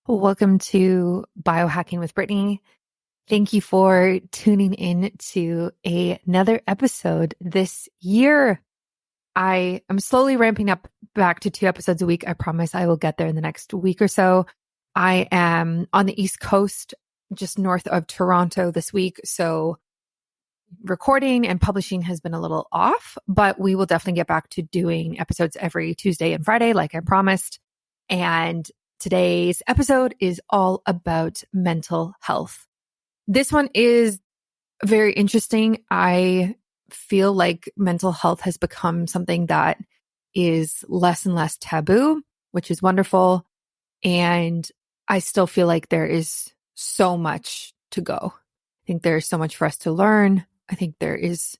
Welcome to Biohacking with Brittany. Thank you for tuning in to another episode this year. I am slowly ramping up back to 2 episodes a week. I promise I will get there in the next week or so. I am on the East Coast, just north of Toronto this week. So recording and publishing has been a little off, but we will definitely get back to doing episodes every Tuesday and Friday, like I promised. And today's episode is all about mental health. This one is very interesting. I feel like mental health has become something that is less and less taboo, which is wonderful. And I still feel like there is so much to go. I think there's so much for us to learn. I think there is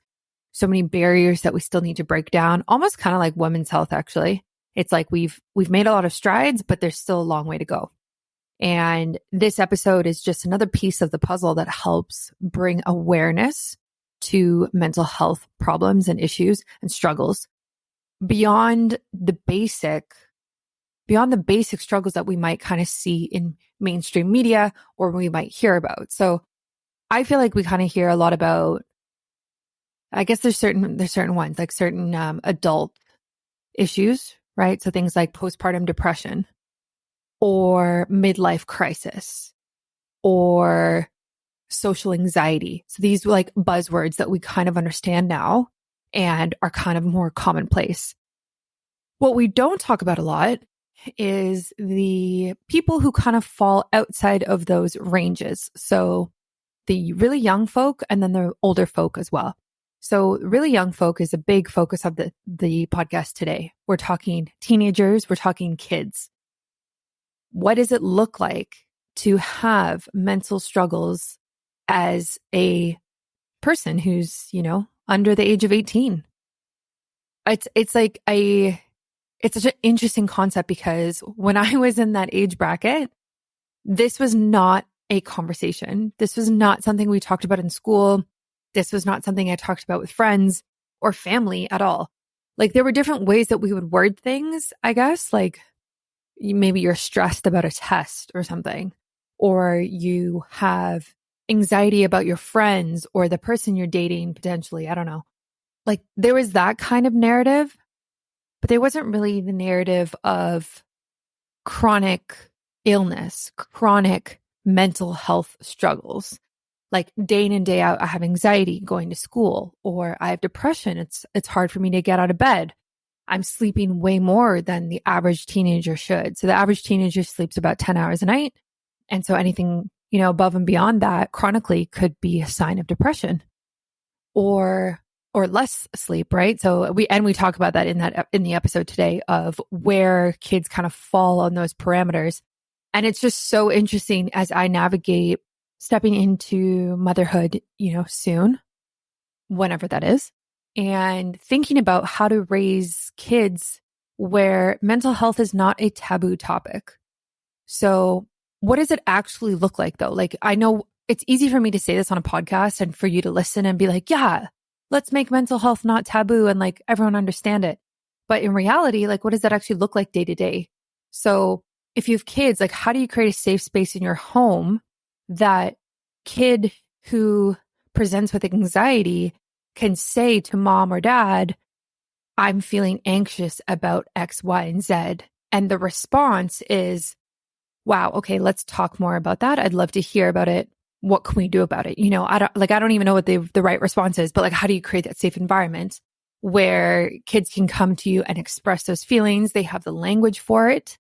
so many barriers that we still need to break down, almost kind of like women's health, actually. It's like we've made a lot of strides, but there's still a long way to go. And this episode is just another piece of the puzzle that helps bring awareness to mental health problems and issues and struggles beyond the basic struggles that we might kind of see in mainstream media or we might hear about. So I feel like we kind of hear a lot about, I guess there's certain ones, like certain adult issues, right? So things like postpartum depression or midlife crisis or social anxiety. So these are like buzzwords that we kind of understand now and are kind of more commonplace. What we don't talk about a lot is the people who kind of fall outside of those ranges. So the really young folk and then the older folk as well. So really young folk is a big focus of the podcast today. We're talking teenagers, we're talking kids. What does it look like to have mental struggles as a person who's, under the age of 18? It's such an interesting concept because when I was in that age bracket, this was not a conversation. This was not something we talked about in school. This was not something I talked about with friends or family at all. Like there were different ways that we would word things, I guess, like maybe you're stressed about a test or something, or you have anxiety about your friends or the person you're dating potentially. I don't know. Like there was that kind of narrative, but there wasn't really the narrative of chronic illness, chronic mental health struggles. Like day in and day out, I have anxiety going to school, or I have depression. It's hard for me to get out of bed. I'm sleeping way more than the average teenager should. So the average teenager sleeps about 10 hours a night. And so anything, above and beyond that chronically could be a sign of depression or less sleep, right? So we talk about that in the episode today of where kids kind of fall on those parameters. And it's just so interesting as I navigate stepping into motherhood, soon, whenever that is, and thinking about how to raise kids where mental health is not a taboo topic. So what does it actually look like though? Like I know it's easy for me to say this on a podcast and for you to listen and be like, yeah, let's make mental health not taboo and like everyone understand it. But in reality, like what does that actually look like day to day? So if you have kids, like how do you create a safe space in your home that kid who presents with anxiety can say to mom or dad, I'm feeling anxious about X, Y, and Z. And the response is, wow, okay, let's talk more about that. I'd love to hear about it. What can we do about it? I don't even know what the right response is, but like, how do you create that safe environment where kids can come to you and express those feelings? They have the language for it.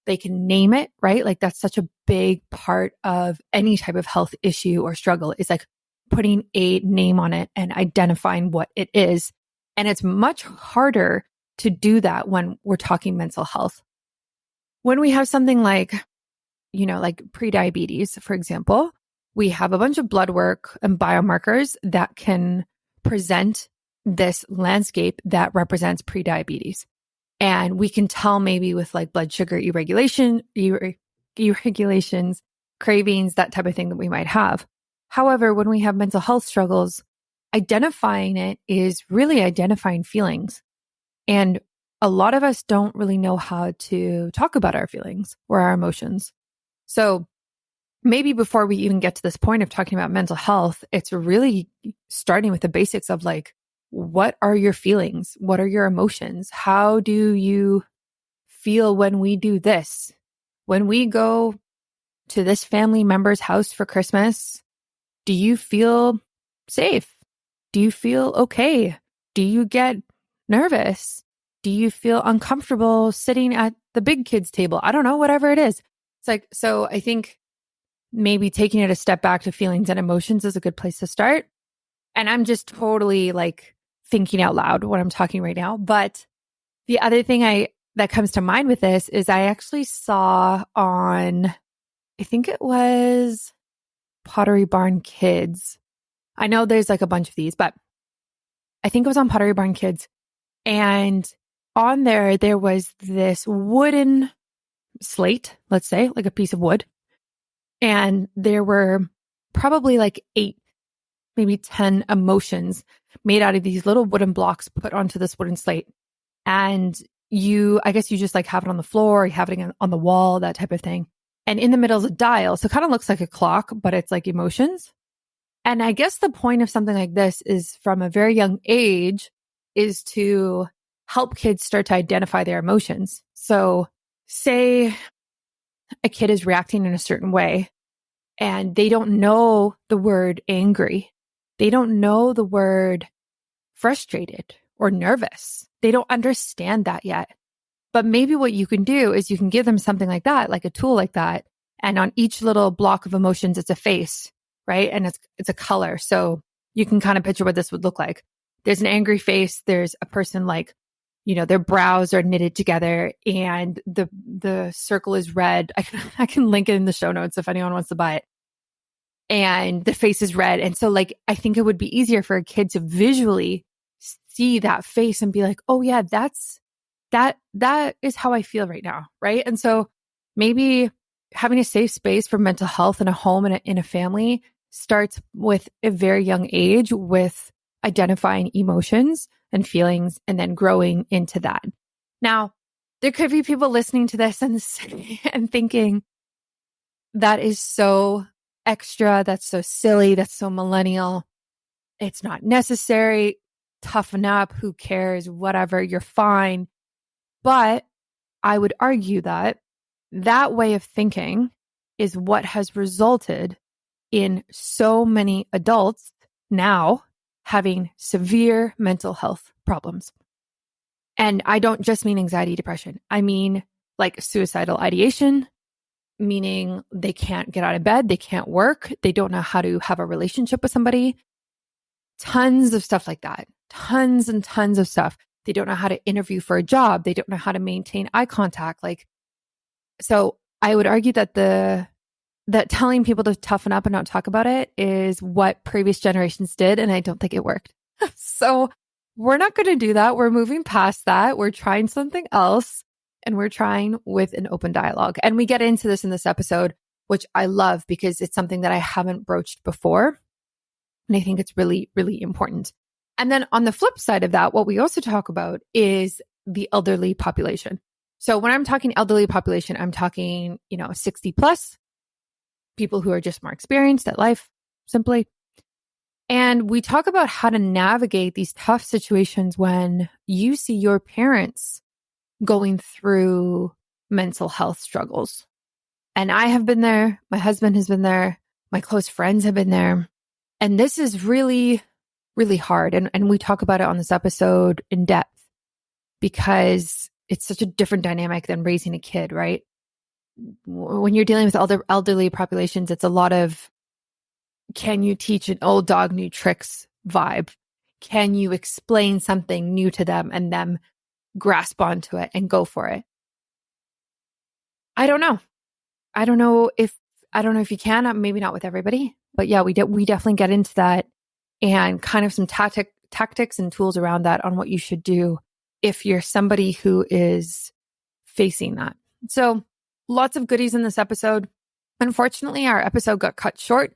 They can name it, right? Like that's such a big part of any type of health issue or struggle is like putting a name on it and identifying what it is. And it's much harder to do that when we're talking mental health. When we have something like, like prediabetes, for example, we have a bunch of blood work and biomarkers that can present this landscape that represents prediabetes. And we can tell maybe with like blood sugar irregulations, cravings, that type of thing that we might have. However, when we have mental health struggles, identifying it is really identifying feelings. And a lot of us don't really know how to talk about our feelings or our emotions. So maybe before we even get to this point of talking about mental health, it's really starting with the basics of like, what are your feelings? What are your emotions? How do you feel when we do this? When we go to this family member's house for Christmas, do you feel safe? Do you feel okay? Do you get nervous? Do you feel uncomfortable sitting at the big kids table? I don't know, whatever it is. It's like, so I think maybe taking it a step back to feelings and emotions is a good place to start. And I'm just totally like thinking out loud when I'm talking right now. But the other thing that comes to mind with this is I actually saw on, I think it was Pottery Barn Kids. I know there's like a bunch of these, but I think it was on Pottery Barn Kids. And on there was this wooden slate, let's say, like a piece of wood. And there were probably like 8, maybe 10 emotions made out of these little wooden blocks put onto this wooden slate. And I guess you just like have it on the floor, you have it on the wall, that type of thing. And in the middle is a dial. So it kind of looks like a clock, but it's like emotions. And I guess the point of something like this is from a very young age is to help kids start to identify their emotions. So say a kid is reacting in a certain way and they don't know the word angry. They don't know the word frustrated or nervous. They don't understand that yet. But maybe what you can do is you can give them something like that, like a tool like that. And on each little block of emotions, it's a face, right? And it's a color. So you can kind of picture what this would look like. There's an angry face. There's a person like, their brows are knitted together and the circle is red. I can link it in the show notes if anyone wants to buy it. And the face is red. And so like, I think it would be easier for a kid to visually see that face and be like, oh yeah, that is how I feel right now. Right. And so maybe having a safe space for mental health in a home and in a family starts with a very young age with identifying emotions and feelings and then growing into that. Now, there could be people listening to this and thinking that is so extra, that's so silly, that's so millennial. It's not necessary. Toughen up. Who cares? Whatever. You're fine. But I would argue that way of thinking is what has resulted in so many adults now having severe mental health problems. And I don't just mean anxiety, depression. I mean like suicidal ideation, meaning they can't get out of bed, they can't work, they don't know how to have a relationship with somebody. Tons of stuff like that. Tons and tons of stuff. They don't know how to interview for a job. They don't know how to maintain eye contact. So I would argue that that telling people to toughen up and not talk about it is what previous generations did. And I don't think it worked. So we're not going to do that. We're moving past that. We're trying something else and we're trying with an open dialogue. And we get into this in this episode, which I love because it's something that I haven't broached before. And I think it's really, really important. And then on the flip side of that, what we also talk about is the elderly population. So when I'm talking elderly population, I'm talking, 60 plus, people who are just more experienced at life, simply. And we talk about how to navigate these tough situations when you see your parents going through mental health struggles. And I have been there. My husband has been there. My close friends have been there. And this is really, really hard. And we talk about it on this episode in depth because it's such a different dynamic than raising a kid, right? When you're dealing with elderly populations, it's a lot of, can you teach an old dog new tricks vibe? Can you explain something new to them and them grasp onto it and go for it? I don't know. I don't know if you can, maybe not with everybody, but yeah, we definitely get into that and kind of some tactics and tools around that on what you should do if you're somebody who is facing that. So lots of goodies in this episode. Unfortunately, our episode got cut short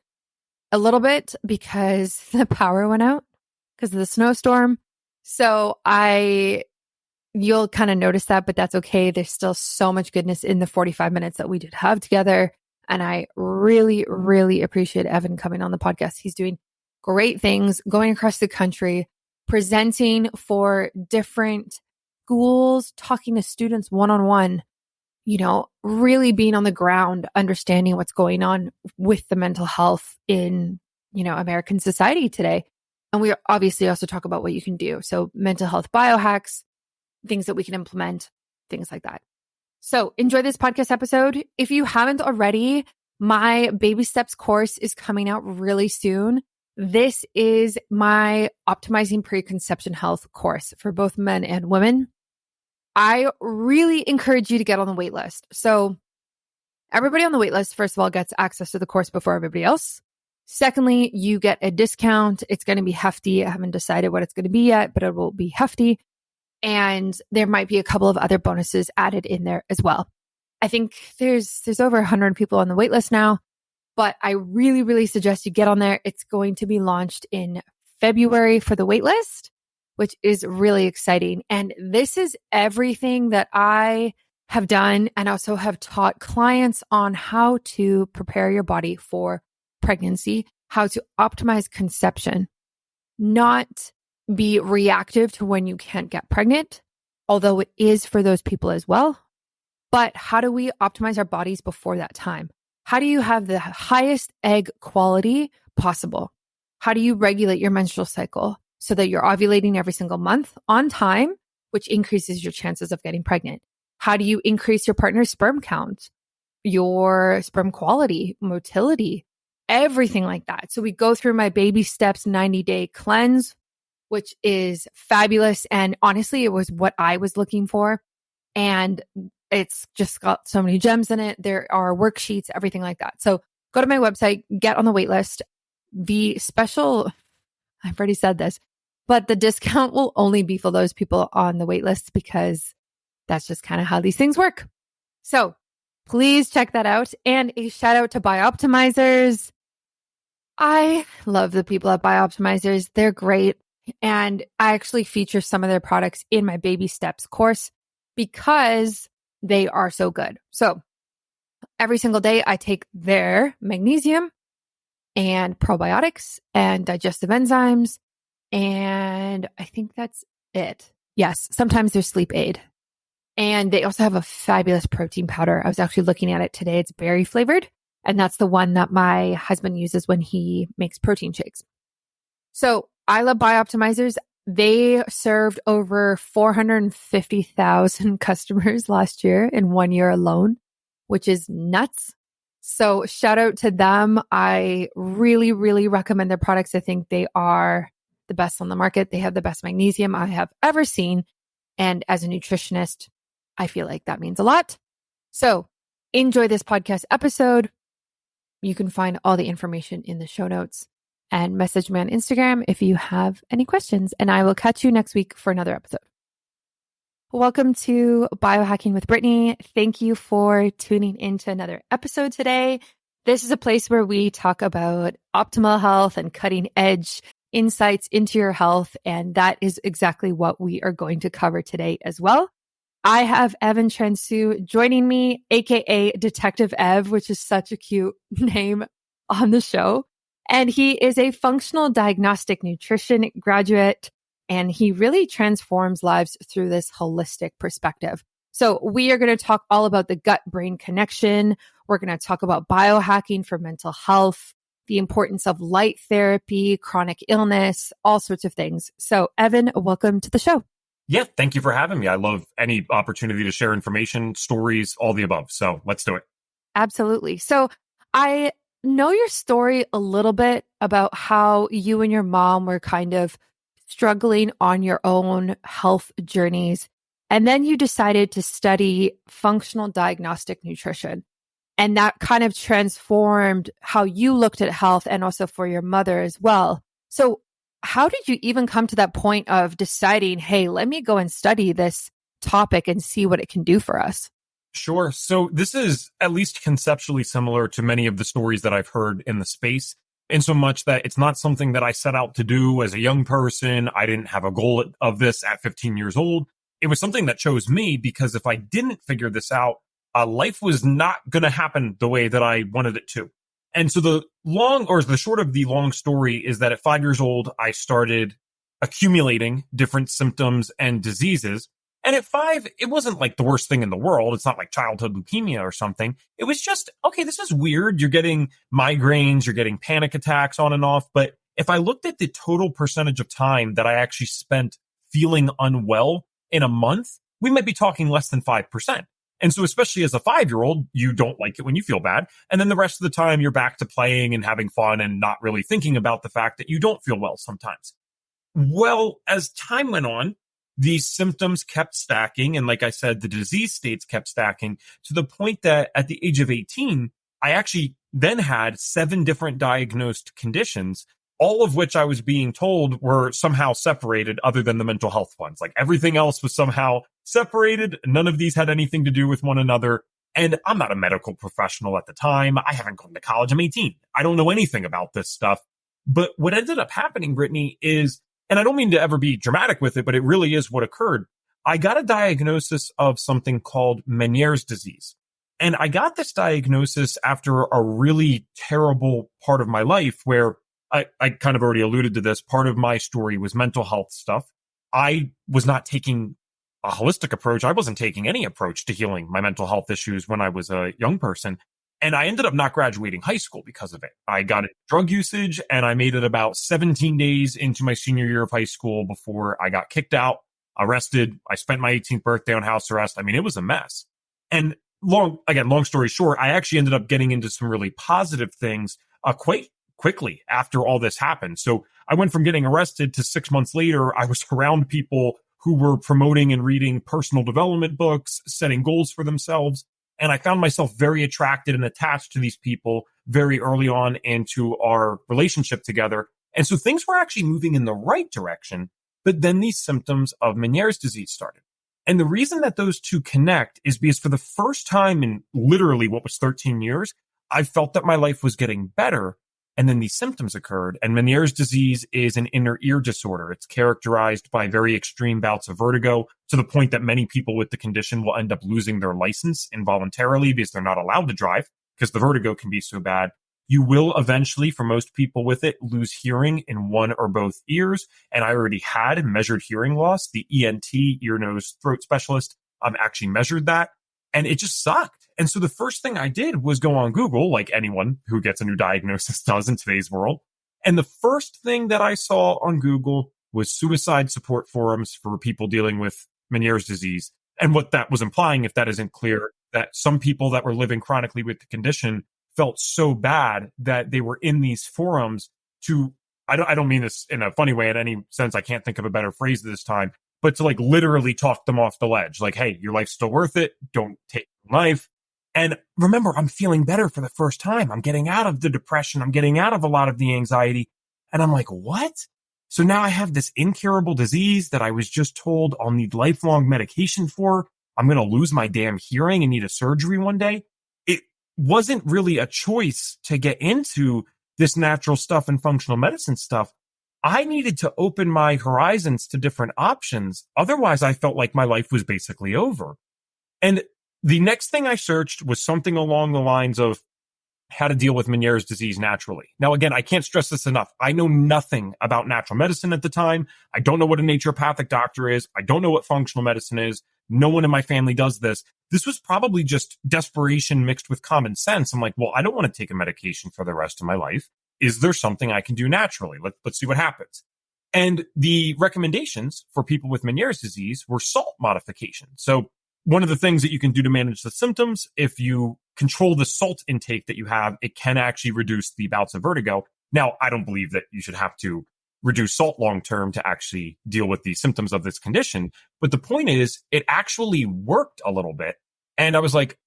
a little bit because the power went out because of the snowstorm. So you'll kind of notice that, but that's okay. There's still so much goodness in the 45 minutes that we did have together. And I really, really appreciate Evan coming on the podcast. He's doing great things, going across the country, presenting for different schools, talking to students one-on-one, really being on the ground, understanding what's going on with the mental health in, American society today. And we obviously also talk about what you can do. So mental health biohacks, things that we can implement, things like that. So enjoy this podcast episode. If you haven't already, my baby steps course is coming out really soon. This is my optimizing preconception health course for both men and women. I really encourage you to get on the wait list. So everybody on the wait list, first of all, gets access to the course before everybody else. Secondly, you get a discount. It's going to be hefty. I haven't decided what it's going to be yet, but it will be hefty. And there might be a couple of other bonuses added in there as well. I think there's over 100 people on the wait list now, but I really, really suggest you get on there. It's going to be launched in February for the wait list, which is really exciting. And this is everything that I have done and also have taught clients on how to prepare your body for pregnancy, how to optimize conception, not be reactive to when you can't get pregnant, although it is for those people as well. But how do we optimize our bodies before that time? How do you have the highest egg quality possible? How do you regulate your menstrual cycle so that you're ovulating every single month on time, which increases your chances of getting pregnant? How do you increase your partner's sperm count, your sperm quality, motility, everything like that? So we go through my baby steps 90-day cleanse, which is fabulous. And honestly, it was what I was looking for. And it's just got so many gems in it. There are worksheets, everything like that. So go to my website, get on the wait list. The special, I've already said this, but the discount will only be for those people on the wait list because that's just kind of how these things work. So please check that out. And a shout out to Bioptimizers. I love the people at Bioptimizers. They're great. And I actually feature some of their products in my baby steps course because they are so good. So every single day I take their magnesium and probiotics and digestive enzymes. And I think that's it. Yes. Sometimes there's sleep aid. And they also have a fabulous protein powder. I was actually looking at it today. It's berry flavored. And that's the one that my husband uses when he makes protein shakes. So I love Bioptimizers. They served over 450,000 customers last year in 1 year alone, which is nuts. So shout out to them. I really, really recommend their products. I think they are the best on the market. They have the best magnesium I have ever seen. And as a nutritionist, I feel like that means a lot. So enjoy this podcast episode. You can find all the information in the show notes. And message me on Instagram if you have any questions. And I will catch you next week for another episode. Welcome to Biohacking with Brittany. Thank you for tuning into another episode today. This is a place where we talk about optimal health and cutting edge insights into your health. And that is exactly what we are going to cover today as well. I have Evan Transue joining me, aka Detective Ev, which is such a cute name on the show. And he is a functional diagnostic nutrition graduate, and he really transforms lives through this holistic perspective. So we are going to talk all about the gut-brain connection. We're going to talk about biohacking for mental health, the importance of light therapy, chronic illness, all sorts of things. So Evan, welcome to the show. Yeah, thank you for having me. I love any opportunity to share information, stories, all the above. So let's do it. Absolutely. So I know your story a little bit about how you and your mom were kind of struggling on your own health journeys. And then you decided to study functional diagnostic nutrition. And that kind of transformed how you looked at health and also for your mother as well. So how did you even come to that point of deciding, hey, let me go and study this topic and see what it can do for us? Sure. So this is at least conceptually similar to many of the stories that I've heard in the space, in so much that it's not something that I set out to do as a young person. I didn't have a goal of this at 15 years old. It was something that chose me because if I didn't figure this out, life was not going to happen the way that I wanted it to. And so the short of the long story is that at 5 years old, I started accumulating different symptoms and diseases. And at 5, it wasn't like the worst thing in the world. It's not like childhood leukemia or something. It was just, okay, this is weird. You're getting migraines, you're getting panic attacks on and off. But if I looked at the total percentage of time that I actually spent feeling unwell in a month, we might be talking less than 5%. And so especially as a 5-year-old, you don't like it when you feel bad. And then the rest of the time you're back to playing and having fun and not really thinking about the fact that you don't feel well sometimes. Well, as time went on, these symptoms kept stacking. And like I said, the disease states kept stacking to the point that at the age of 18, I actually then had 7 different diagnosed conditions, all of which I was being told were somehow separated other than the mental health ones. Like everything else was somehow separated. None of these had anything to do with one another. And I'm not a medical professional at the time. I haven't gone to college. I'm 18. I don't know anything about this stuff. But what ended up happening, Brittany, is, and I don't mean to ever be dramatic with it, but it really is what occurred. I got a diagnosis of something called Meniere's disease. And I got this diagnosis after a really terrible part of my life where I kind of already alluded to this. Part of my story was mental health stuff. I was not taking a holistic approach. I wasn't taking any approach to healing my mental health issues when I was a young person. And I ended up not graduating high school because of it. I got into drug usage and I made it about 17 days into my senior year of high school before I got kicked out, arrested. I spent my 18th birthday on house arrest. I mean, it was a mess. And long story short, I actually ended up getting into some really positive things quite quickly after all this happened. So I went from getting arrested to 6 months later, I was around people who were promoting and reading personal development books, setting goals for themselves. And I found myself very attracted and attached to these people very early on into our relationship together. And so things were actually moving in the right direction. But then these symptoms of Meniere's disease started. And the reason that those two connect is because for the first time in literally what was 13 years, I felt that my life was getting better. And then these symptoms occurred. And Meniere's disease is an inner ear disorder. It's characterized by very extreme bouts of vertigo to the point that many people with the condition will end up losing their license involuntarily because they're not allowed to drive because the vertigo can be so bad. You will eventually, for most people with it, lose hearing in one or both ears. And I already had measured hearing loss. The ENT, ear, nose, throat specialist, actually measured that. And it just sucked. And so the first thing I did was go on Google, like anyone who gets a new diagnosis does in today's world. And the first thing that I saw on Google was suicide support forums for people dealing with Meniere's disease. And what that was implying, if that isn't clear, that some people that were living chronically with the condition felt so bad that they were in these forums to, I don't mean this in a funny way in any sense. I can't think of a better phrase this time, but to like literally talk them off the ledge. Like, hey, your life's still worth it. Don't take your life. And remember, I'm feeling better for the first time. I'm getting out of the depression. I'm getting out of a lot of the anxiety. And I'm like, what? So now I have this incurable disease that I was just told I'll need lifelong medication for. I'm going to lose my damn hearing and need a surgery one day. It wasn't really a choice to get into this natural stuff and functional medicine stuff. I needed to open my horizons to different options. Otherwise, I felt like my life was basically over. And the next thing I searched was something along the lines of how to deal with Meniere's disease naturally. Now, again, I can't stress this enough. I know nothing about natural medicine at the time. I don't know what a naturopathic doctor is. I don't know what functional medicine is. No one in my family does this. This was probably just desperation mixed with common sense. I'm like, well, I don't want to take a medication for the rest of my life. Is there something I can do naturally? Let's see what happens. And the recommendations for people with Meniere's disease were salt modification. So one of the things that you can do to manage the symptoms, if you control the salt intake that you have, it can actually reduce the bouts of vertigo. Now, I don't believe that you should have to reduce salt long term to actually deal with the symptoms of this condition. But the point is, it actually worked a little bit. And I was like,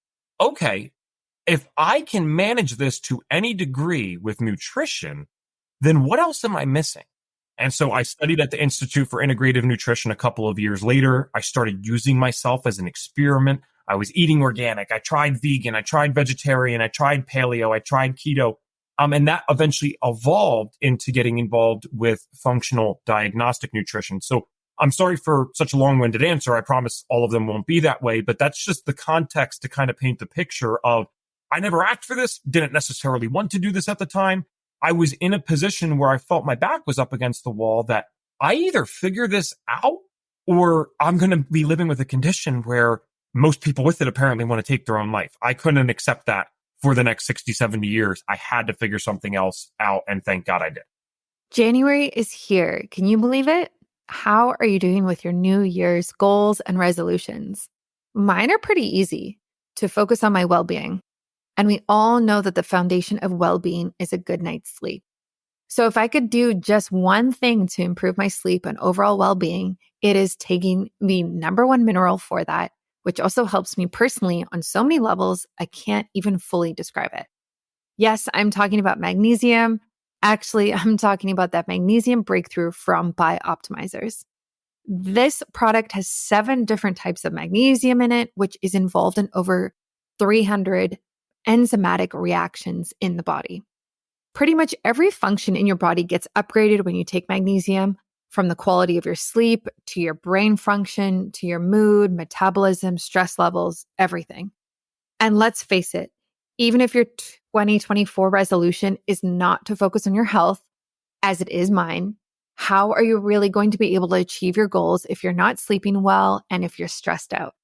okay, if I can manage this to any degree with nutrition, then what else am I missing? And so I studied at the Institute for Integrative Nutrition a couple of years later. I started using myself as an experiment. I was eating organic. I tried vegan. I tried vegetarian. I tried paleo. I tried keto. And that eventually evolved into getting involved with functional diagnostic nutrition. So I'm sorry for such a long-winded answer. I promise all of them won't be that way, but that's just the context to kind of paint the picture of I never asked for this, didn't necessarily want to do this at the time. I was in a position where I felt my back was up against the wall that I either figure this out or I'm going to be living with a condition where most people with it apparently want to take their own life. I couldn't accept that for the next 60, 70 years. I had to figure something else out, and thank God I did. January is here. Can you believe it? How are you doing with your New Year's goals and resolutions? Mine are pretty easy: to focus on my well-being. And we all know that the foundation of well-being is a good night's sleep. So if I could do just one thing to improve my sleep and overall well-being, it is taking the number one mineral for that, which also helps me personally on so many levels, I can't even fully describe it. Yes, I'm talking about magnesium. Actually, I'm talking about that magnesium breakthrough from Bioptimizers. This product has 7 different types of magnesium in it, which is involved in over 300 enzymatic reactions in the body. Pretty much every function in your body gets upgraded when you take magnesium, from the quality of your sleep to your brain function, to your mood, metabolism, stress levels, everything. And let's face it, even if your 2024 resolution is not to focus on your health, as it is mine, how are you really going to be able to achieve your goals if you're not sleeping well and if you're stressed out?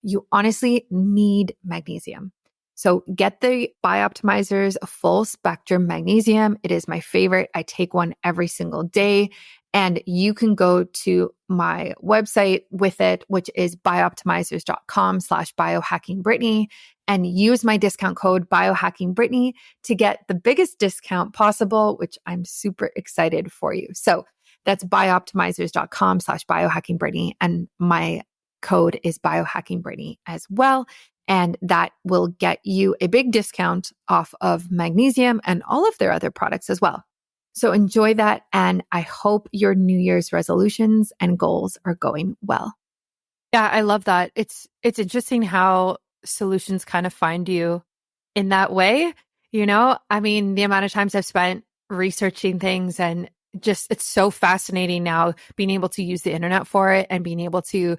You honestly need magnesium. So get the Bioptimizers full spectrum magnesium. It is my favorite. I take one every single day. And you can go to my website with it, which is bioptimizers.com/biohackingbrittany, and use my discount code biohackingbrittany to get the biggest discount possible, which I'm super excited for you. So that's bioptimizers.com/biohackingbrittany. And my code is biohackingbrittany as well. And that will get you a big discount off of magnesium and all of their other products as well. So enjoy that. And I hope your New Year's resolutions and goals are going well. Yeah, I love that. It's interesting how solutions kind of find you in that way. You know, I mean, the amount of times I've spent researching things, and just, it's so fascinating now being able to use the internet for it and being able to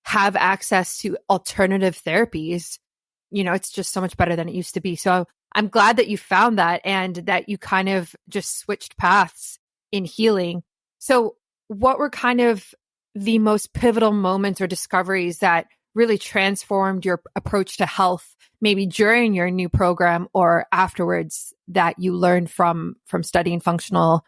have access to alternative therapies. You know, it's just so much better than it used to be. So I'm glad that you found that and that you kind of just switched paths in healing. So what were kind of the most pivotal moments or discoveries that really transformed your approach to health, maybe during your new program or afterwards, that you learned from studying functional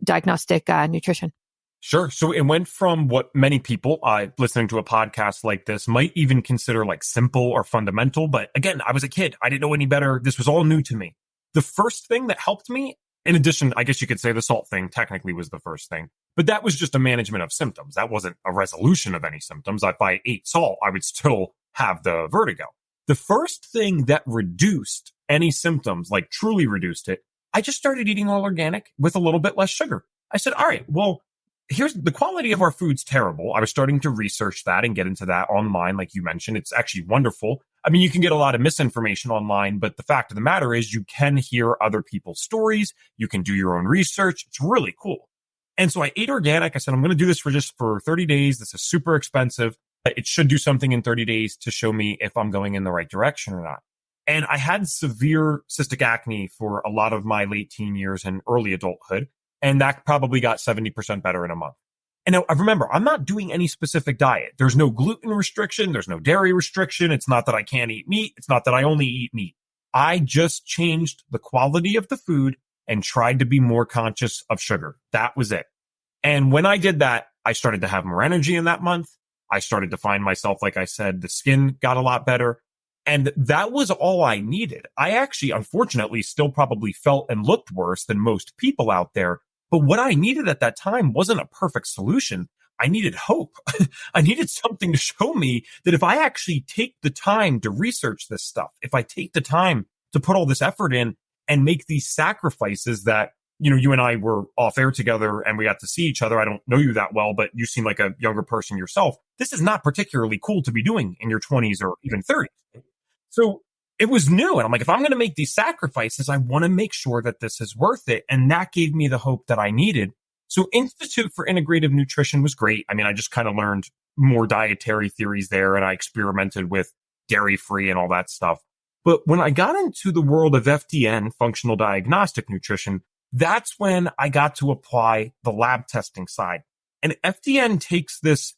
diagnostic nutrition? Sure. So it went from what many people listening to a podcast like this might even consider like simple or fundamental. But again, I was a kid. I didn't know any better. This was all new to me. The first thing that helped me, in addition, I guess you could say the salt thing technically was the first thing, but that was just a management of symptoms. That wasn't a resolution of any symptoms. If I ate salt, I would still have the vertigo. The first thing that reduced any symptoms, like truly reduced it, I just started eating all organic with a little bit less sugar. I said, all right, well, here's the quality of our food's terrible. I was starting to research that and get into that online. Like you mentioned, it's actually wonderful. I mean, you can get a lot of misinformation online, but the fact of the matter is you can hear other people's stories. You can do your own research. It's really cool. And so I ate organic. I said, I'm going to do this for 30 days. This is super expensive. It should do something in 30 days to show me if I'm going in the right direction or not. And I had severe cystic acne for a lot of my late teen years and early adulthood. And that probably got 70% better in a month. And now, remember, I'm not doing any specific diet. There's no gluten restriction. There's no dairy restriction. It's not that I can't eat meat. It's not that I only eat meat. I just changed the quality of the food and tried to be more conscious of sugar. That was it. And when I did that, I started to have more energy in that month. I started to find myself, like I said, the skin got a lot better. And that was all I needed. I actually, unfortunately, still probably felt and looked worse than most people out there. But what I needed at that time wasn't a perfect solution. I needed hope. I needed something to show me that if I actually take the time to research this stuff, if I take the time to put all this effort in and make these sacrifices that, you know, you and I were off air together and we got to see each other. I don't know you that well, but you seem like a younger person yourself. This is not particularly cool to be doing in your 20s or even 30s. So it was new. And I'm like, if I'm going to make these sacrifices, I want to make sure that this is worth it. And that gave me the hope that I needed. So Institute for Integrative Nutrition was great. I mean, I just kind of learned more dietary theories there, and I experimented with dairy-free and all that stuff. But when I got into the world of FDN, Functional Diagnostic Nutrition, that's when I got to apply the lab testing side. And FDN takes this,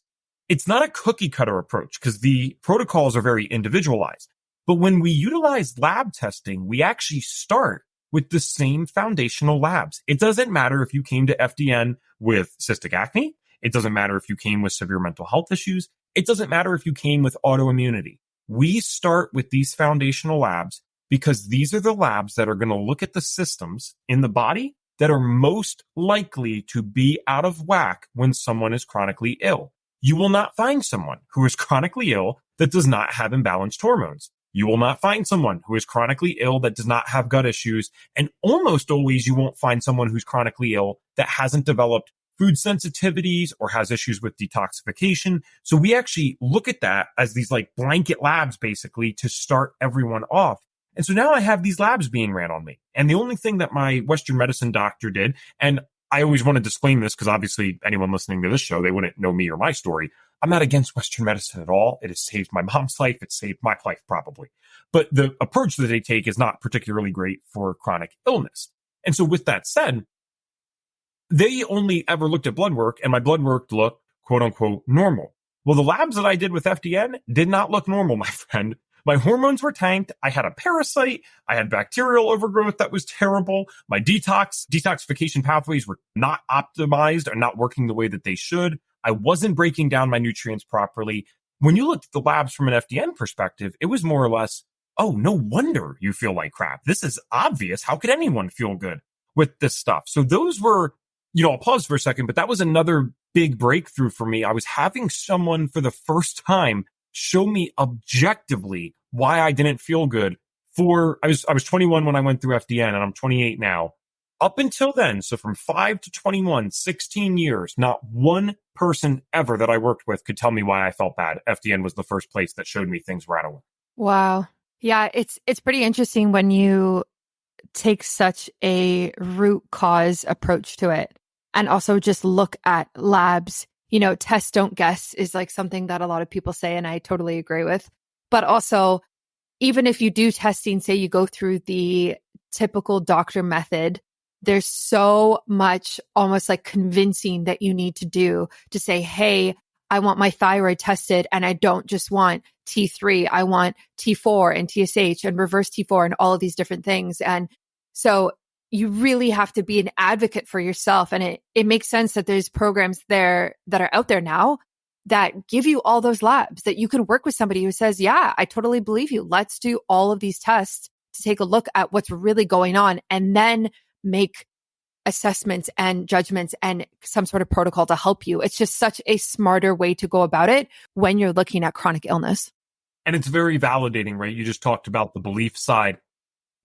it's not a cookie cutter approach because the protocols are very individualized. But when we utilize lab testing, we actually start with the same foundational labs. It doesn't matter if you came to FDN with cystic acne. It doesn't matter if you came with severe mental health issues. It doesn't matter if you came with autoimmunity. We start with these foundational labs because these are the labs that are going to look at the systems in the body that are most likely to be out of whack when someone is chronically ill. You will not find someone who is chronically ill that does not have imbalanced hormones. You will not find someone who is chronically ill that does not have gut issues. And almost always you won't find someone who's chronically ill that hasn't developed food sensitivities or has issues with detoxification. So we actually look at that as these like blanket labs basically to start everyone off. And so now I have these labs being ran on me. And the only thing that my Western medicine doctor did, and I always want to disclaim this because obviously anyone listening to this show, they wouldn't know me or my story. I'm not against Western medicine at all. It has saved my mom's life. It saved my life probably. But the approach that they take is not particularly great for chronic illness. And so with that said, they only ever looked at blood work and my blood work looked quote unquote normal. Well, the labs that I did with FDN did not look normal, my friend. My hormones were tanked. I had a parasite. I had bacterial overgrowth that was terrible. My detoxification pathways were not optimized or not working the way that they should. I wasn't breaking down my nutrients properly. When you looked at the labs from an FDN perspective, it was more or less, oh, no wonder you feel like crap. This is obvious. How could anyone feel good with this stuff? So those were, I'll pause for a second, but that was another big breakthrough for me. I was having someone for the first time show me objectively why I didn't feel good I was 21 when I went through FDN and I'm 28 now. Up until then, so from 5 to 21, 16 years, not one person ever that I worked with could tell me why I felt bad. FDN was the first place that showed me things were out of whack. Wow. Yeah, it's pretty interesting when you take such a root cause approach to it and also just look at labs. Test, don't guess is like something that a lot of people say, and I totally agree with. But also, even if you do testing, say you go through the typical doctor method, there's so much almost like convincing that you need to do to say, hey, I want my thyroid tested and I don't just want T3, I want T4 and TSH and reverse T4 and all of these different things. And so you really have to be an advocate for yourself. And it makes sense that there's programs there that are out there now that give you all those labs that you can work with somebody who says, yeah, I totally believe you. Let's do all of these tests to take a look at what's really going on and then make assessments and judgments and some sort of protocol to help you. It's just such a smarter way to go about it when you're looking at chronic illness. And it's very validating, right? You just talked about the belief side.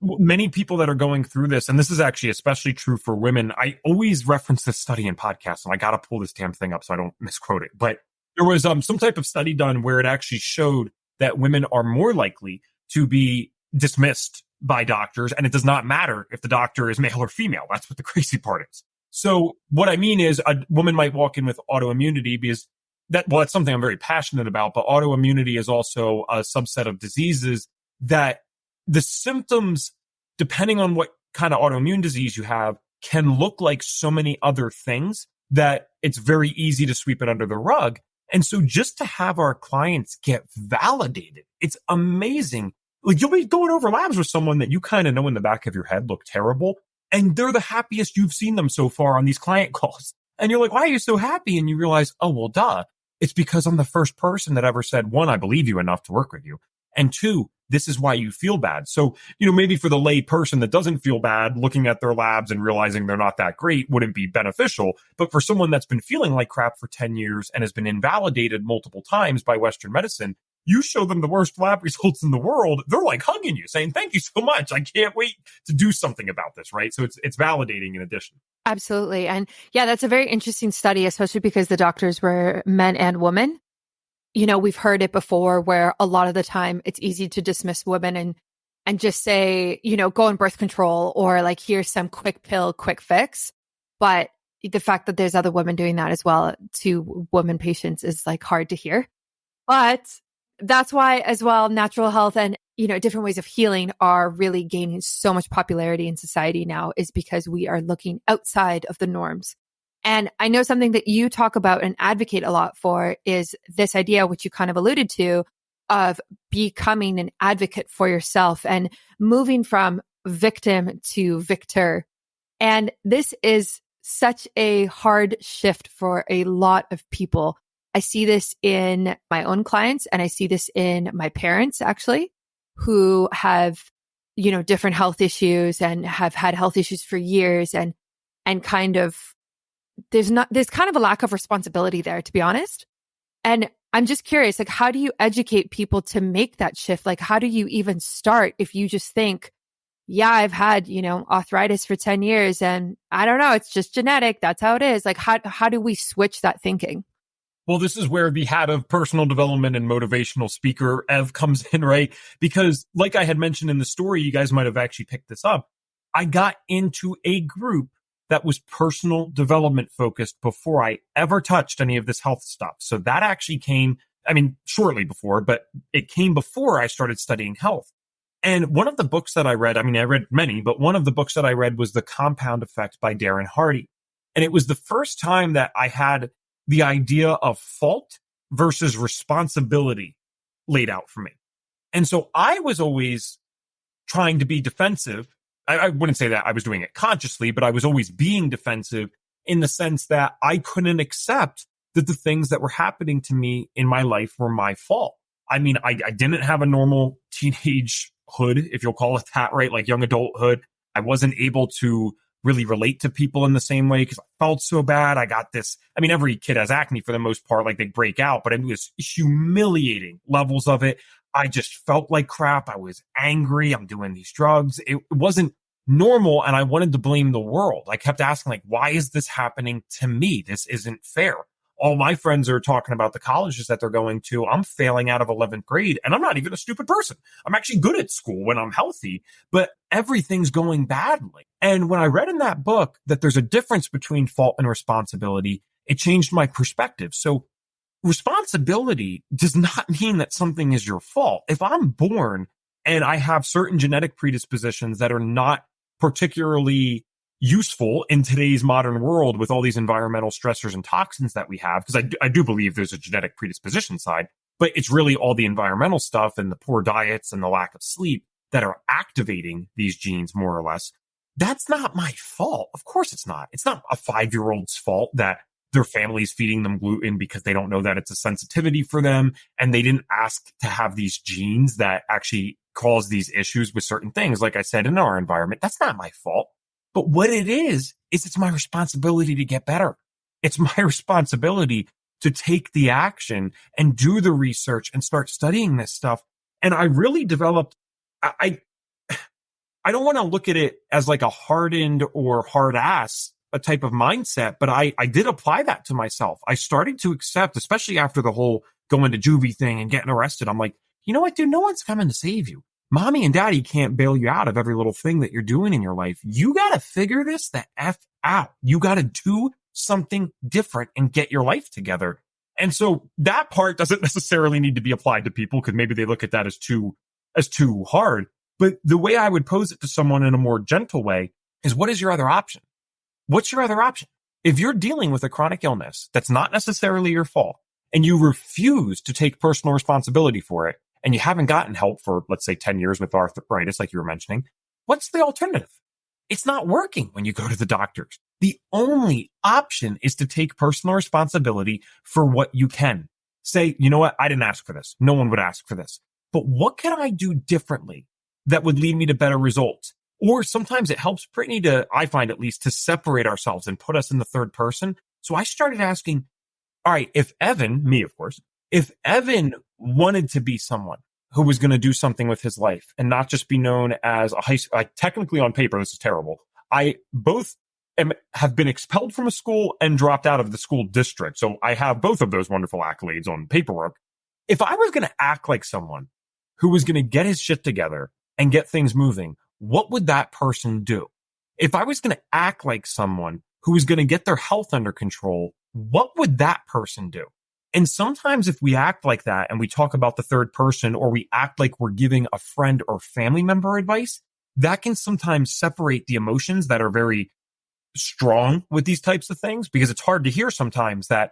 Many people that are going through this, and this is actually especially true for women. I always reference this study in podcasts, and I got to pull this damn thing up so I don't misquote it. But there was some type of study done where it actually showed that women are more likely to be dismissed by doctors, and it does not matter if the doctor is male or female. That's what the crazy part is. So what I mean is a woman might walk in with autoimmunity because that's something I'm very passionate about, but autoimmunity is also a subset of diseases that the symptoms, depending on what kind of autoimmune disease you have, can look like so many other things that it's very easy to sweep it under the rug. And so just to have our clients get validated, it's amazing. Like you'll be going over labs with someone that you kind of know in the back of your head look terrible, and they're the happiest you've seen them so far on these client calls. And you're like, why are you so happy? And you realize, oh, well, duh. It's because I'm the first person that ever said, one, I believe you enough to work with you. And two, this is why you feel bad. So, maybe for the lay person that doesn't feel bad, looking at their labs and realizing they're not that great wouldn't be beneficial. But for someone that's been feeling like crap for 10 years and has been invalidated multiple times by Western medicine, you show them the worst lab results in the world. They're like hugging you saying, thank you so much. I can't wait to do something about this. Right. So it's validating in addition. Absolutely. And yeah, that's a very interesting study, especially because the doctors were men and women. We've heard it before where a lot of the time it's easy to dismiss women and just say, go on birth control or like, here's some quick pill, quick fix. But the fact that there's other women doing that as well to women patients is like hard to hear. But that's why as well, natural health and, different ways of healing are really gaining so much popularity in society now, is because we are looking outside of the norms. And I know something that you talk about and advocate a lot for is this idea, which you kind of alluded to, of becoming an advocate for yourself and moving from victim to victor. And this is such a hard shift for a lot of people. I see this in my own clients, and I see this in my parents, actually, who have, different health issues and have had health issues for years, and kind of there's kind of a lack of responsibility there, to be honest. And I'm just curious, like, how do you educate people to make that shift? Like, how do you even start if you just think, yeah, I've had, arthritis for 10 years and I don't know, it's just genetic. That's how it is. Like, how do we switch that thinking? Well, this is where the hat of personal development and motivational speaker, Ev, comes in, right? Because like I had mentioned in the story, you guys might have actually picked this up. I got into a group that was personal development focused before I ever touched any of this health stuff. So that actually came, shortly before, but it came before I started studying health. And one of the books that I read, I read many, but one of the books that I read was The Compound Effect by Darren Hardy. And it was the first time that I had the idea of fault versus responsibility laid out for me. And so I was always trying to be defensive. I wouldn't say that I was doing it consciously, but I was always being defensive in the sense that I couldn't accept that the things that were happening to me in my life were my fault. I didn't have a normal teenagehood, if you'll call it that, right? Like young adulthood. I wasn't able to really relate to people in the same way because I felt so bad. I got this. Every kid has acne for the most part, like they break out, but it was humiliating levels of it. I just felt like crap. I was angry. I'm doing these drugs. It wasn't normal. And I wanted to blame the world. I kept asking, like, why is this happening to me? This isn't fair. All my friends are talking about the colleges that they're going to. I'm failing out of 11th grade and I'm not even a stupid person. I'm actually good at school when I'm healthy, but everything's going badly. And when I read in that book that there's a difference between fault and responsibility, it changed my perspective. So responsibility does not mean that something is your fault. If I'm born and I have certain genetic predispositions that are not particularly useful in today's modern world with all these environmental stressors and toxins that we have, because I do believe there's a genetic predisposition side, but it's really all the environmental stuff and the poor diets and the lack of sleep that are activating these genes more or less. That's not my fault. Of course it's not. It's not a 5-year-old's fault that their family's feeding them gluten because they don't know that it's a sensitivity for them. And they didn't ask to have these genes that actually cause these issues with certain things. Like I said, in our environment, that's not my fault. But what it is it's my responsibility to get better. It's my responsibility to take the action and do the research and start studying this stuff. And I really developed, I don't want to look at it as like a hardened or hard ass a type of mindset, but I did apply that to myself. I started to accept, especially after the whole going to juvie thing and getting arrested. I'm like, you know what, dude, no one's coming to save you. Mommy and daddy can't bail you out of every little thing that you're doing in your life. You got to figure this the F out. You got to do something different and get your life together. And so that part doesn't necessarily need to be applied to people because maybe they look at that as too hard. But the way I would pose it to someone in a more gentle way is, what is your other option? What's your other option? If you're dealing with a chronic illness that's not necessarily your fault and you refuse to take personal responsibility for it, and you haven't gotten help for, let's say, 10 years with arthritis, like you were mentioning, what's the alternative? It's not working when you go to the doctors. The only option is to take personal responsibility for what you can. Say, you know what? I didn't ask for this. No one would ask for this. But what can I do differently that would lead me to better results? Or sometimes it helps, Brittany, I find at least, to separate ourselves and put us in the third person. So I started asking, all right, if Evan, me, of course, if Evan wanted to be someone who was going to do something with his life and not just be known as a high school, technically on paper, this is terrible. I both have been expelled from a school and dropped out of the school district. So I have both of those wonderful accolades on paperwork. If I was going to act like someone who was going to get his shit together and get things moving, what would that person do? If I was going to act like someone who is going to get their health under control, what would that person do? And sometimes if we act like that and we talk about the third person, or we act like we're giving a friend or family member advice, that can sometimes separate the emotions that are very strong with these types of things, because it's hard to hear sometimes that,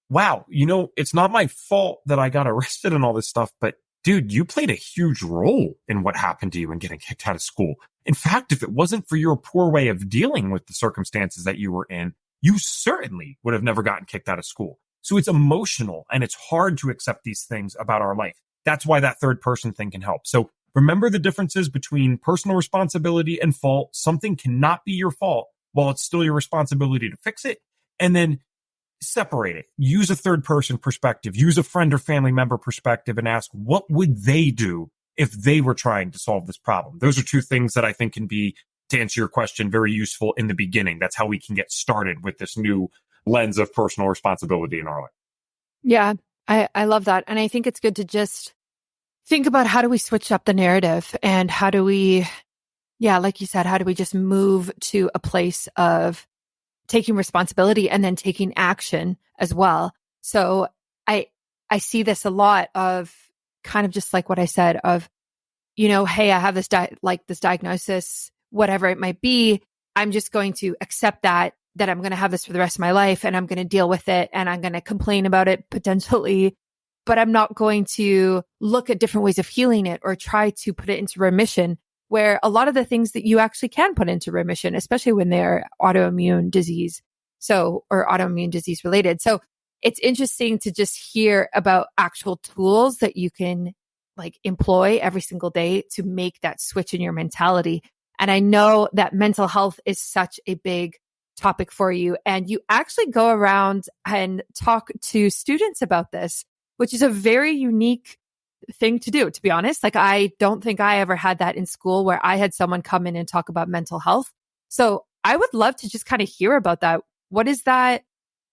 wow, it's not my fault that I got arrested and all this stuff, but dude, you played a huge role in what happened to you and getting kicked out of school. In fact, if it wasn't for your poor way of dealing with the circumstances that you were in, you certainly would have never gotten kicked out of school. So it's emotional and it's hard to accept these things about our life. That's why that third person thing can help. So remember the differences between personal responsibility and fault. Something cannot be your fault while it's still your responsibility to fix it. And then separate it. Use a third person perspective. Use a friend or family member perspective and ask, what would they do if they were trying to solve this problem? Those are two things that I think can be, to answer your question, very useful in the beginning. That's how we can get started with this new lens of personal responsibility in our life. Yeah, I love that. And I think it's good to just think about, how do we switch up the narrative, and how do we, like you said, how do we just move to a place of taking responsibility and then taking action as well. So I see this a lot of kind of just like what I said of, hey, I have this this diagnosis, whatever it might be. I'm just going to accept that I'm going to have this for the rest of my life, and I'm going to deal with it, and I'm going to complain about it potentially, but I'm not going to look at different ways of healing it or try to put it into remission, where a lot of the things that you actually can put into remission, especially when they're autoimmune disease, or autoimmune disease related. So it's interesting to just hear about actual tools that you can employ every single day to make that switch in your mentality. And I know that mental health is such a big topic for you, and you actually go around and talk to students about this, which is a very unique thing to do, to be honest. I don't think I ever had that in school, where I had someone come in and talk about mental health. So I would love to just kind of hear about that. What is that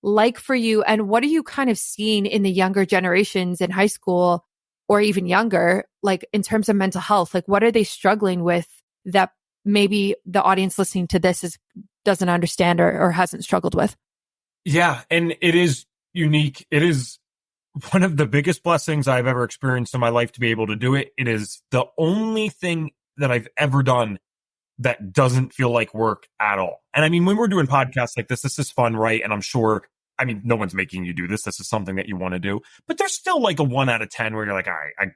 like for you? And what are you kind of seeing in the younger generations in high school or even younger, in terms of mental health? What are they struggling with that maybe the audience listening to this doesn't understand or hasn't struggled with? Yeah. And it is unique. It is one of the biggest blessings I've ever experienced in my life to be able to do it. It is the only thing that I've ever done that doesn't feel like work at all. And I mean, when we're doing podcasts like this is fun, right? And I'm sure, no one's making you do this. This is something that you want to do, but there's still a 1 out of 10 where you're like, all right,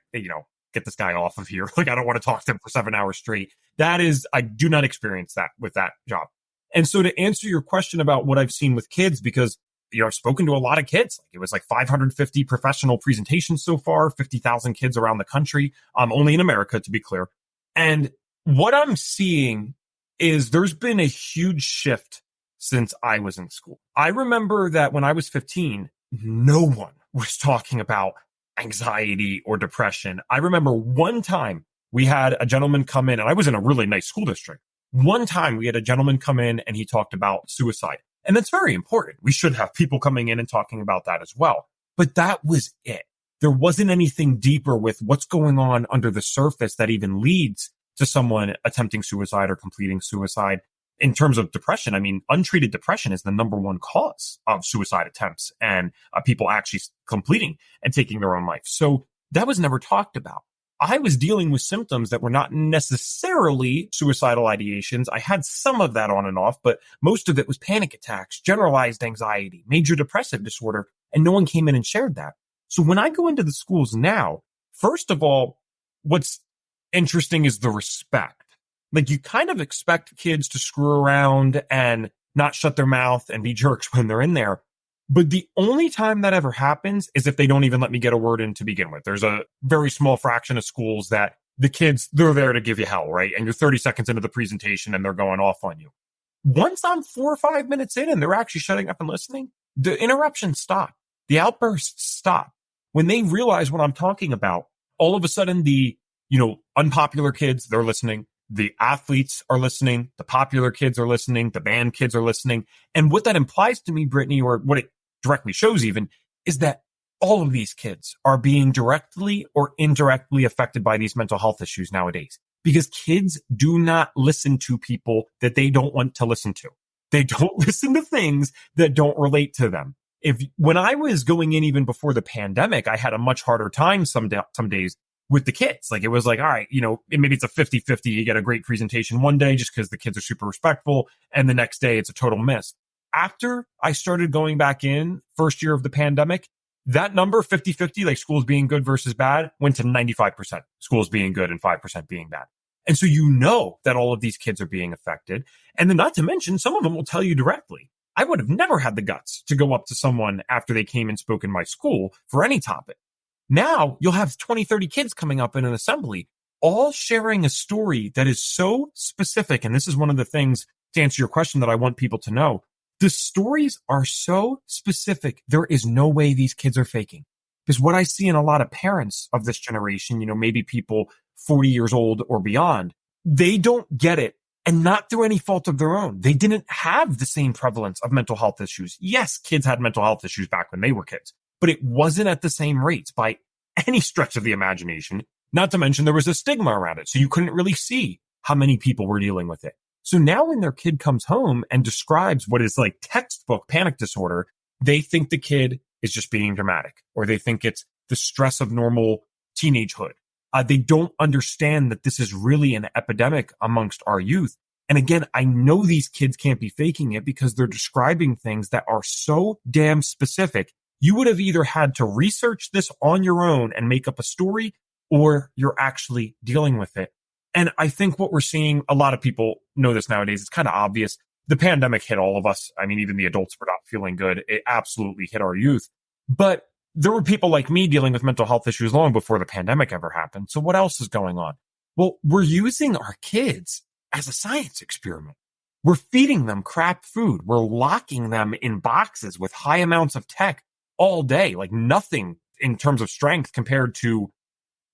get this guy off of here. I don't want to talk to him for 7 hours straight. I do not experience that with that job. And so to answer your question about what I've seen with kids, because I've spoken to a lot of kids. It was 550 professional presentations so far, 50,000 kids around the country, only in America, to be clear. And what I'm seeing is there's been a huge shift since I was in school. I remember that when I was 15, no one was talking about anxiety or depression. I remember one time we had a gentleman come in, and I was in a really nice school district. One time we had a gentleman come in and he talked about suicide. And that's very important. We should have people coming in and talking about that as well. But that was it. There wasn't anything deeper with what's going on under the surface that even leads to someone attempting suicide or completing suicide. In terms of depression, untreated depression is the number one cause of suicide attempts and people actually completing and taking their own life. So that was never talked about. I was dealing with symptoms that were not necessarily suicidal ideations. I had some of that on and off, but most of it was panic attacks, generalized anxiety, major depressive disorder, and no one came in and shared that. So when I go into the schools now, first of all, what's interesting is the respect. You kind of expect kids to screw around and not shut their mouth and be jerks when they're in there. But the only time that ever happens is if they don't even let me get a word in to begin with. There's a very small fraction of schools that the kids, they're there to give you hell, right? And you're 30 seconds into the presentation and they're going off on you. Once I'm 4 or 5 minutes in and they're actually shutting up and listening, the interruptions stop. The outbursts stop. When they realize what I'm talking about, all of a sudden the, unpopular kids, they're listening. The athletes are listening. The popular kids are listening. The band kids are listening. And what that implies to me, Brittany, or what it directly shows even, is that all of these kids are being directly or indirectly affected by these mental health issues nowadays, because kids do not listen to people that they don't want to listen to. They don't listen to things that don't relate to them. When I was going in even before the pandemic, I had a much harder time some days with the kids. Like it was like, all right, maybe it's a 50-50. You get a great presentation one day just because the kids are super respectful. And the next day it's a total miss. After I started going back in first year of the pandemic, that number 50-50, like schools being good versus bad, went to 95%, schools being good and 5% being bad. And so that all of these kids are being affected. And then not to mention, some of them will tell you directly. I would have never had the guts to go up to someone after they came and spoke in my school for any topic. Now you'll have 20, 30 kids coming up in an assembly, all sharing a story that is so specific. And this is one of the things to answer your question that I want people to know. The stories are so specific. There is no way these kids are faking. Because what I see in a lot of parents of this generation, maybe people 40 years old or beyond, they don't get it, and not through any fault of their own. They didn't have the same prevalence of mental health issues. Yes, kids had mental health issues back when they were kids, but it wasn't at the same rates by any stretch of the imagination. Not to mention there was a stigma around it. So you couldn't really see how many people were dealing with it. So now when their kid comes home and describes what is like textbook panic disorder, they think the kid is just being dramatic, or they think it's the stress of normal teenagehood. They don't understand that this is really an epidemic amongst our youth. And again, I know these kids can't be faking it because they're describing things that are so damn specific. You would have either had to research this on your own and make up a story, or you're actually dealing with it. And I think what we're seeing, a lot of people know this nowadays. It's kind of obvious. The pandemic hit all of us. I mean, even the adults were not feeling good. It absolutely hit our youth. But there were people like me dealing with mental health issues long before the pandemic ever happened. So what else is going on? Well, we're using our kids as a science experiment. We're feeding them crap food. We're locking them in boxes with high amounts of tech all day, like nothing in terms of strength compared to,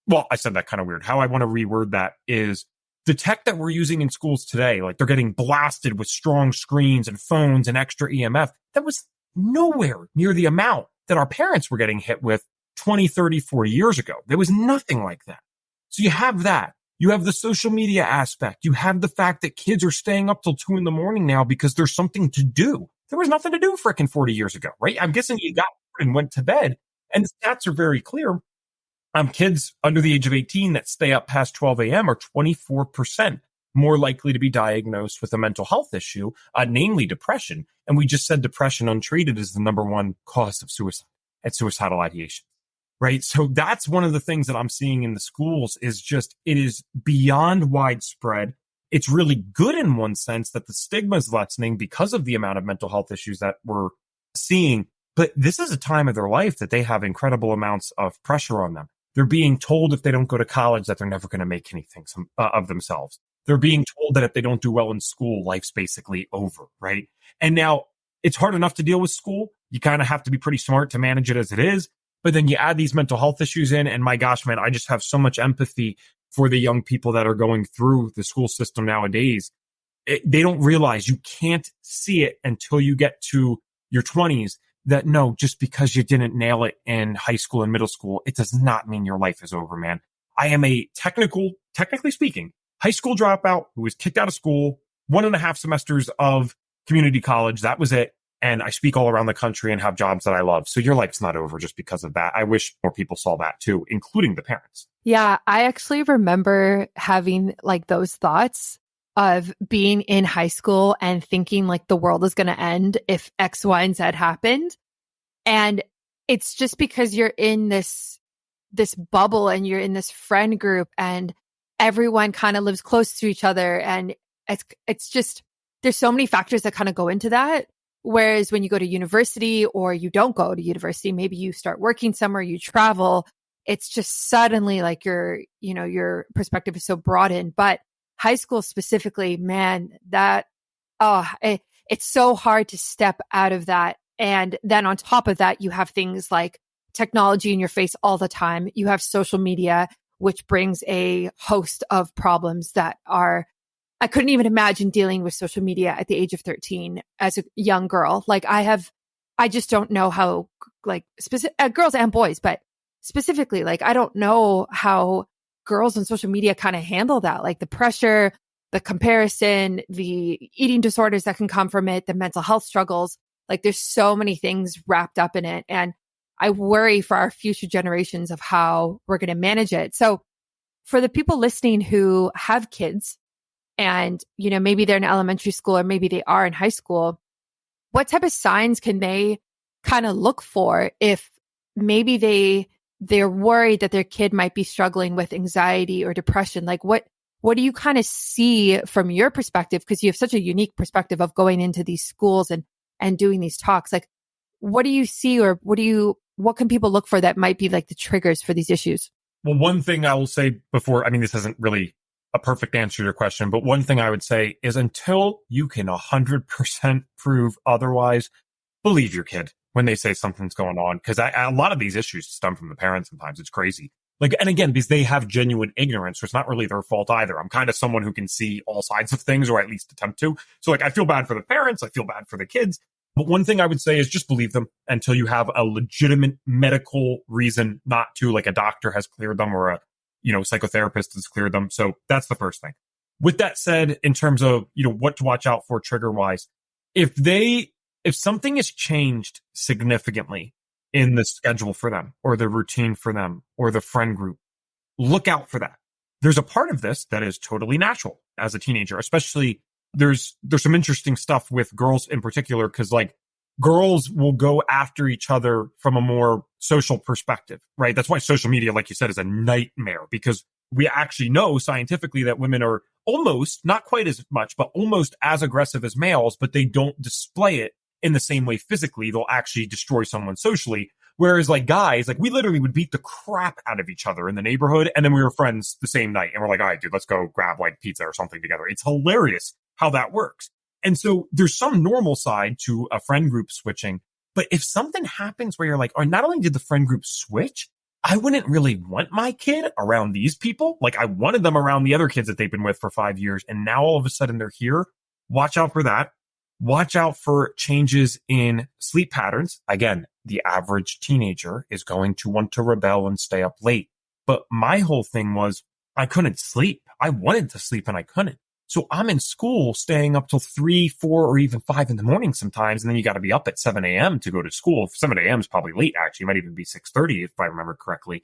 well, I said that kind of weird. How I want to reword that is the tech that we're using in schools today, like they're getting blasted with strong screens and phones and extra EMF. That was nowhere near the amount that our parents were getting hit with 20, 30, 40 years ago. There was nothing like that. So you have that. You have the social media aspect. You have the fact that kids are staying up till 2 a.m. now because there's something to do. There was nothing to do frickin' 40 years ago, right? I'm guessing you got and went to bed. And the stats are very clear. Kids under the age of 18 that stay up past 12 a.m. are 24% more likely to be diagnosed with a mental health issue, namely depression. And we just said depression untreated is the number one cause of suicide and suicidal ideation, right? So that's one of the things that I'm seeing in the schools is just, it is beyond widespread. It's really good in one sense that the stigma is lessening because of the amount of mental health issues that we're seeing. But this is a time of their life that they have incredible amounts of pressure on them. They're being told if they don't go to college that they're never going to make anything of themselves. They're being told that if they don't do well in school, life's basically over, right? And now it's hard enough to deal with school. You kind of have to be pretty smart to manage it as it is. But then you add these mental health issues in, and my gosh, man, I just have so much empathy for the young people that are going through the school system nowadays. They don't realize, you can't see it until you get to your 20s, that no, just because you didn't nail it in high school and middle school, it does not mean your life is over, man. I am a technically speaking, high school dropout who was kicked out of school, 1.5 semesters of community college. That was it. And I speak all around the country and have jobs that I love. So your life's not over just because of that. I wish more people saw that too, including the parents. Yeah, I actually remember having like those thoughts of being in high school and thinking like the world is going to end if X, Y, and Z happened. And it's just because you're in this bubble and you're in this friend group and everyone kind of lives close to each other. And it's just, there's so many factors that kind of go into that. Whereas when you go to university or you don't go to university, maybe you start working somewhere, you travel, it's just suddenly like your perspective is so broadened. But high school specifically, man, it's so hard to step out of that. And then on top of that, you have things like technology in your face all the time. You have social media, which brings a host of problems that are, I couldn't even imagine dealing with social media at the age of 13 as a young girl. Like I just don't know how, like girls and boys, but specifically, like I don't know how girls on social media kind of handle that, like the pressure, the comparison, the eating disorders that can come from it, the mental health struggles. Like there's so many things wrapped up in it. And I worry for our future generations of how we're going to manage it. So for the people listening who have kids and, maybe they're in elementary school or maybe they are in high school, what type of signs can they kind of look for if maybe they're worried that their kid might be struggling with anxiety or depression? Like what do you kind of see from your perspective? Because you have such a unique perspective of going into these schools and doing these talks. Like, what do you see, or what can people look for that might be like the triggers for these issues? Well, one thing I will say before, this isn't really a perfect answer to your question, but one thing I would say is until you can 100% prove otherwise, believe your kid when they say something's going on. Because a lot of these issues stem from the parents sometimes. It's crazy. And again, because they have genuine ignorance, so it's not really their fault either. I'm kind of someone who can see all sides of things, or at least attempt to. So I feel bad for the parents. I feel bad for the kids. But one thing I would say is just believe them until you have a legitimate medical reason not to, like a doctor has cleared them or a psychotherapist has cleared them. So that's the first thing. With that said, in terms of, what to watch out for trigger wise, if something has changed significantly in the schedule for them or the routine for them or the friend group, look out for that. There's a part of this that is totally natural as a teenager, especially there's some interesting stuff with girls in particular, because girls will go after each other from a more social perspective, right? That's why social media, like you said, is a nightmare, because we actually know scientifically that women are almost, not quite as much, but almost as aggressive as males, but they don't display it in the same way physically. They'll actually destroy someone socially. Whereas guys, we literally would beat the crap out of each other in the neighborhood. And then we were friends the same night. And we're like, all right, dude, let's go grab pizza or something together. It's hilarious how that works. And so there's some normal side to a friend group switching. But if something happens where you're like, oh, not only did the friend group switch, I wouldn't really want my kid around these people. I wanted them around the other kids that they've been with for 5 years. And now all of a sudden they're here. Watch out for that. Watch out for changes in sleep patterns. Again, the average teenager is going to want to rebel and stay up late. But my whole thing was I couldn't sleep. I wanted to sleep and I couldn't. So I'm in school staying up till 3, 4, or even 5 in the morning sometimes. And then you got to be up at 7 a.m. to go to school. 7 a.m. is probably late, actually. It might even be 6:30 if I remember correctly.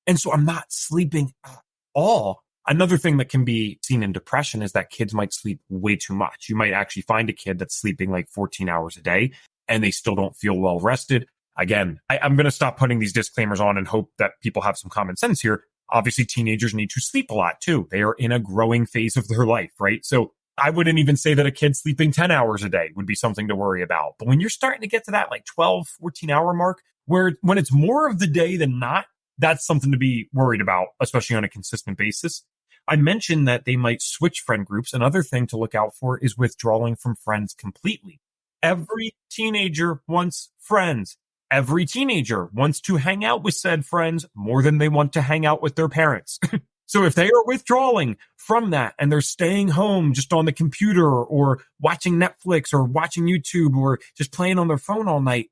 And so I'm not sleeping at all. Another thing that can be seen in depression is that kids might sleep way too much. You might actually find a kid that's sleeping 14 hours a day and they still don't feel well rested. Again, I'm going to stop putting these disclaimers on and hope that people have some common sense here. Obviously, teenagers need to sleep a lot too. They are in a growing phase of their life, right? So I wouldn't even say that a kid sleeping 10 hours a day would be something to worry about. But when you're starting to get to that 12, 14 hour mark, when it's more of the day than not, that's something to be worried about, especially on a consistent basis. I mentioned that they might switch friend groups. Another thing to look out for is withdrawing from friends completely. Every teenager wants friends. Every teenager wants to hang out with said friends more than they want to hang out with their parents. So if they are withdrawing from that and they're staying home just on the computer or watching Netflix or watching YouTube or just playing on their phone all night,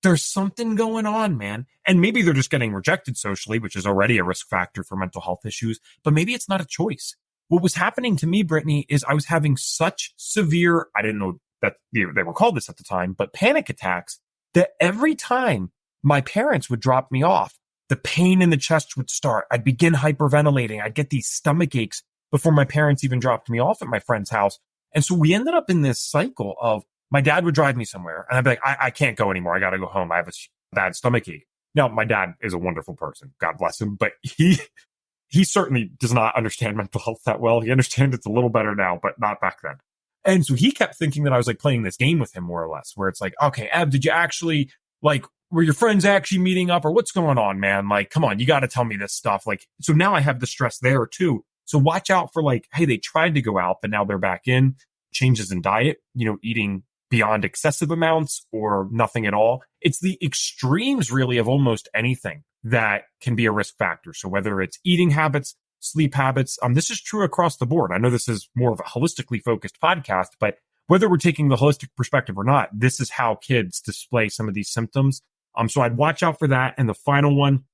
there's something going on, man. And maybe they're just getting rejected socially, which is already a risk factor for mental health issues, but maybe it's not a choice. What was happening to me, Brittany, is I was having such severe, I didn't know that they were called this at the time, but panic attacks, that every time my parents would drop me off, the pain in the chest would start. I'd begin hyperventilating. I'd get these stomach aches before my parents even dropped me off at my friend's house. And so we ended up in this cycle of my dad would drive me somewhere and I'd be like, I can't go anymore. I got to go home. I have a bad stomach ache. Now, my dad is a wonderful person. God bless him. But he certainly does not understand mental health that well. He understands it's a little better now, but not back then. And so he kept thinking that I was playing this game with him more or less, where it's okay, Ev, did you actually were your friends actually meeting up or what's going on, man? Come on, you got to tell me this stuff. So now I have the stress there too. So watch out for hey, they tried to go out, but now they're back in. Changes in diet, eating beyond excessive amounts or nothing at all. It's the extremes really of almost anything that can be a risk factor. So whether it's eating habits, sleep habits, this is true across the board. I know this is more of a holistically focused podcast, but whether we're taking the holistic perspective or not, this is how kids display some of these symptoms. So I'd watch out for that. And the final one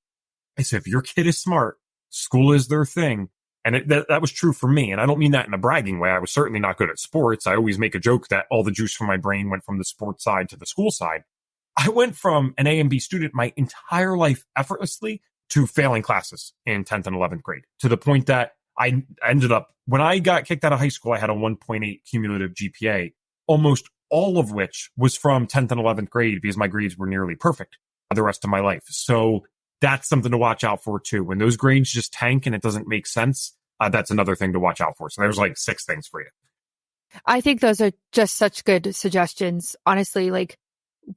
is if your kid is smart, school is their thing, And that was true for me. And I don't mean that in a bragging way. I was certainly not good at sports. I always make a joke that all the juice from my brain went from the sports side to the school side. I went from an A and B student my entire life effortlessly to failing classes in 10th and 11th grade, to the point that I ended up, when I got kicked out of high school, I had a 1.8 cumulative GPA, almost all of which was from 10th and 11th grade because my grades were nearly perfect the rest of my life. So that's something to watch out for too. When those grades just tank and it doesn't make sense, that's another thing to watch out for. So there's like 6 things for you. I think those are just such good suggestions. Honestly, like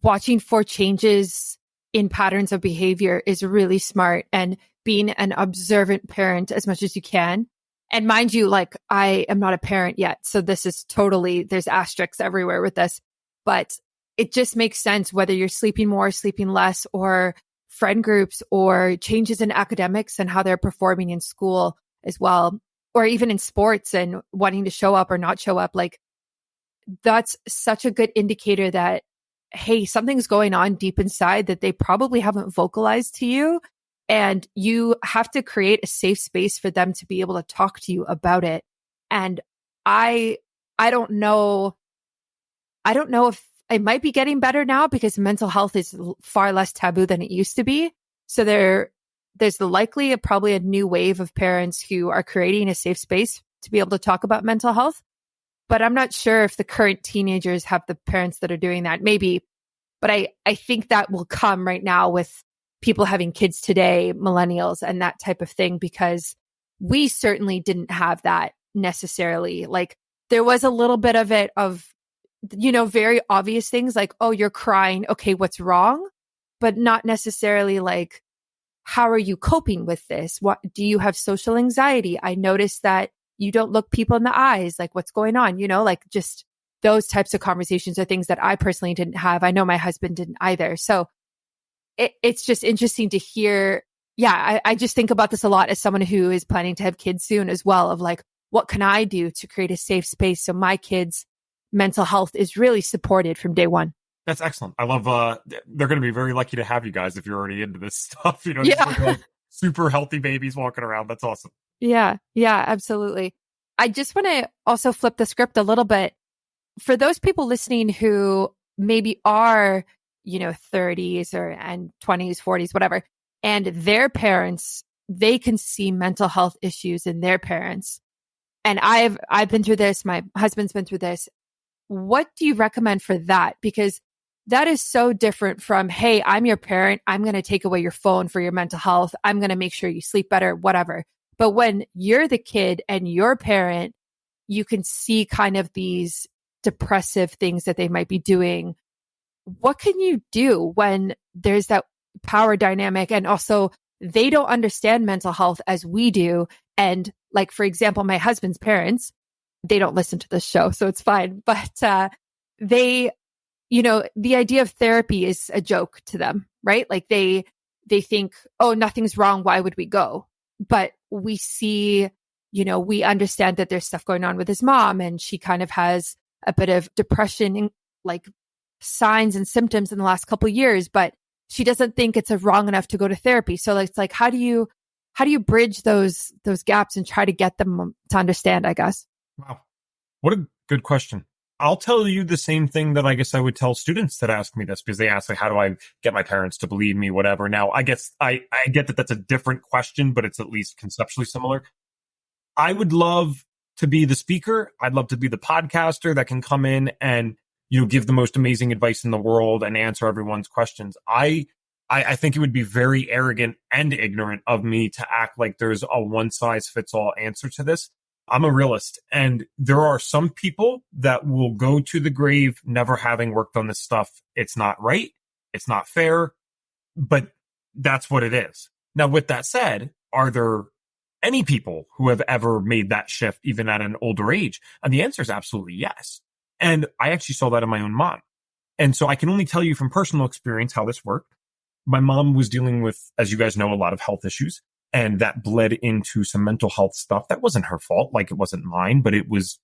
watching for changes in patterns of behavior is really smart, and being an observant parent as much as you can. And mind you, like I am not a parent yet. So this is totally, there's asterisks everywhere with this, but it just makes sense whether you're sleeping more, sleeping less, or friend groups, or changes in academics and how they're performing in school as well, or even in sports and wanting to show up or not show up. Like that's such a good indicator that, hey, something's going on deep inside that they probably haven't vocalized to you. And you have to create a safe space for them to be able to talk to you about it. And I don't know if it might be getting better now because mental health is far less taboo than it used to be. So there's probably a new wave of parents who are creating a safe space to be able to talk about mental health. But I'm not sure if the current teenagers have the parents that are doing that. Maybe, but I think that will come right now with people having kids today, millennials, and that type of thing, because we certainly didn't have that necessarily. Like there was a little bit of it of, very obvious things like, oh, you're crying. Okay, what's wrong? But not necessarily like, how are you coping with this? What do you have social anxiety? I noticed that you don't look people in the eyes. Like what's going on? Like just those types of conversations are things that I personally didn't have. I know my husband didn't either. So it's just interesting to hear. Yeah, I just think about this a lot as someone who is planning to have kids soon as well, of like, what can I do to create a safe space so my kids' mental health is really supported from day one? That's excellent. I love, they're going to be very lucky to have you guys if you're already into this stuff. Yeah. Like super healthy babies walking around. That's awesome. Yeah, absolutely. I just want to also flip the script a little bit. For those people listening who maybe are, 30s and 20s, 40s, whatever, and their parents, they can see mental health issues in their parents. And I've been through this. My husband's been through this. What do you recommend for that? Because that is so different from, hey, I'm your parent. I'm going to take away your phone for your mental health. I'm going to make sure you sleep better, whatever. But when you're the kid and your parent, you can see kind of these depressive things that they might be doing. What can you do when there's that power dynamic, and also they don't understand mental health as we do? And like, for example, my husband's parents, they don't listen to this show, so it's fine. But they, the idea of therapy is a joke to them, right? Like they think, oh, nothing's wrong. Why would we go? But we see, we understand that there's stuff going on with his mom, and she kind of has a bit of depression, like signs and symptoms in the last couple of years, but she doesn't think it's wrong enough to go to therapy. So it's like, how do you bridge those gaps and try to get them to understand, I guess? Wow. What a good question. I'll tell you the same thing that I guess I would tell students that ask me this, because they ask, like, how do I get my parents to believe me, whatever. Now, I guess I get that that's a different question, but it's at least conceptually similar. I would love to be the speaker. I'd love to be the podcaster that can come in and, give the most amazing advice in the world and answer everyone's questions. I think it would be very arrogant and ignorant of me to act like there's a one size fits all answer to this. I'm a realist, and there are some people that will go to the grave never having worked on this stuff. It's not right. It's not fair, but that's what it is. Now, with that said, are there any people who have ever made that shift, even at an older age? And the answer is absolutely yes. And I actually saw that in my own mom. And so I can only tell you from personal experience how this worked. My mom was dealing with, as you guys know, a lot of health issues. And that bled into some mental health stuff that wasn't her fault, like it wasn't mine, but it was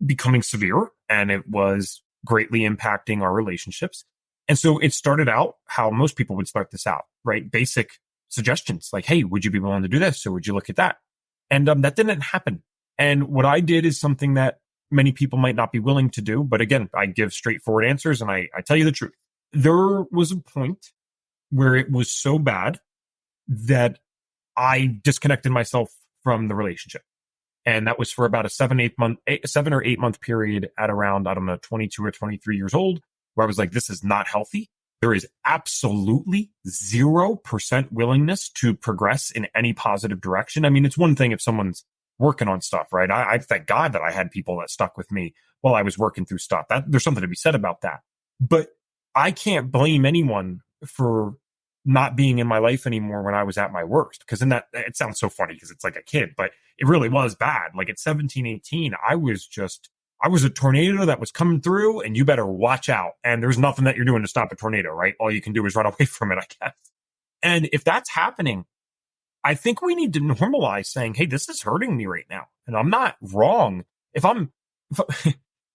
becoming severe and it was greatly impacting our relationships. And so it started out how most people would start this out, right? Basic suggestions like, hey, would you be willing to do this? Or would you look at that? And that didn't happen. And what I did is something that many people might not be willing to do. But again, I give straightforward answers and I tell you the truth. There was a point where it was so bad that I disconnected myself from the relationship. And that was for about a 7 or 8 month period at around, 22 or 23 years old, where I was like, this is not healthy. There is absolutely 0% willingness to progress in any positive direction. I mean, it's one thing if someone's working on stuff, right? I thank God that I had people that stuck with me while I was working through stuff. There's something to be said about that. But I can't blame anyone for not being in my life anymore when I was at my worst. Because it sounds so funny because it's like a kid, but it really was bad. Like at 17, 18, I was a tornado that was coming through and you better watch out. And there's nothing that you're doing to stop a tornado, right? All you can do is run away from it, I guess. And if that's happening, I think we need to normalize saying, hey, this is hurting me right now. And I'm not wrong. If I'm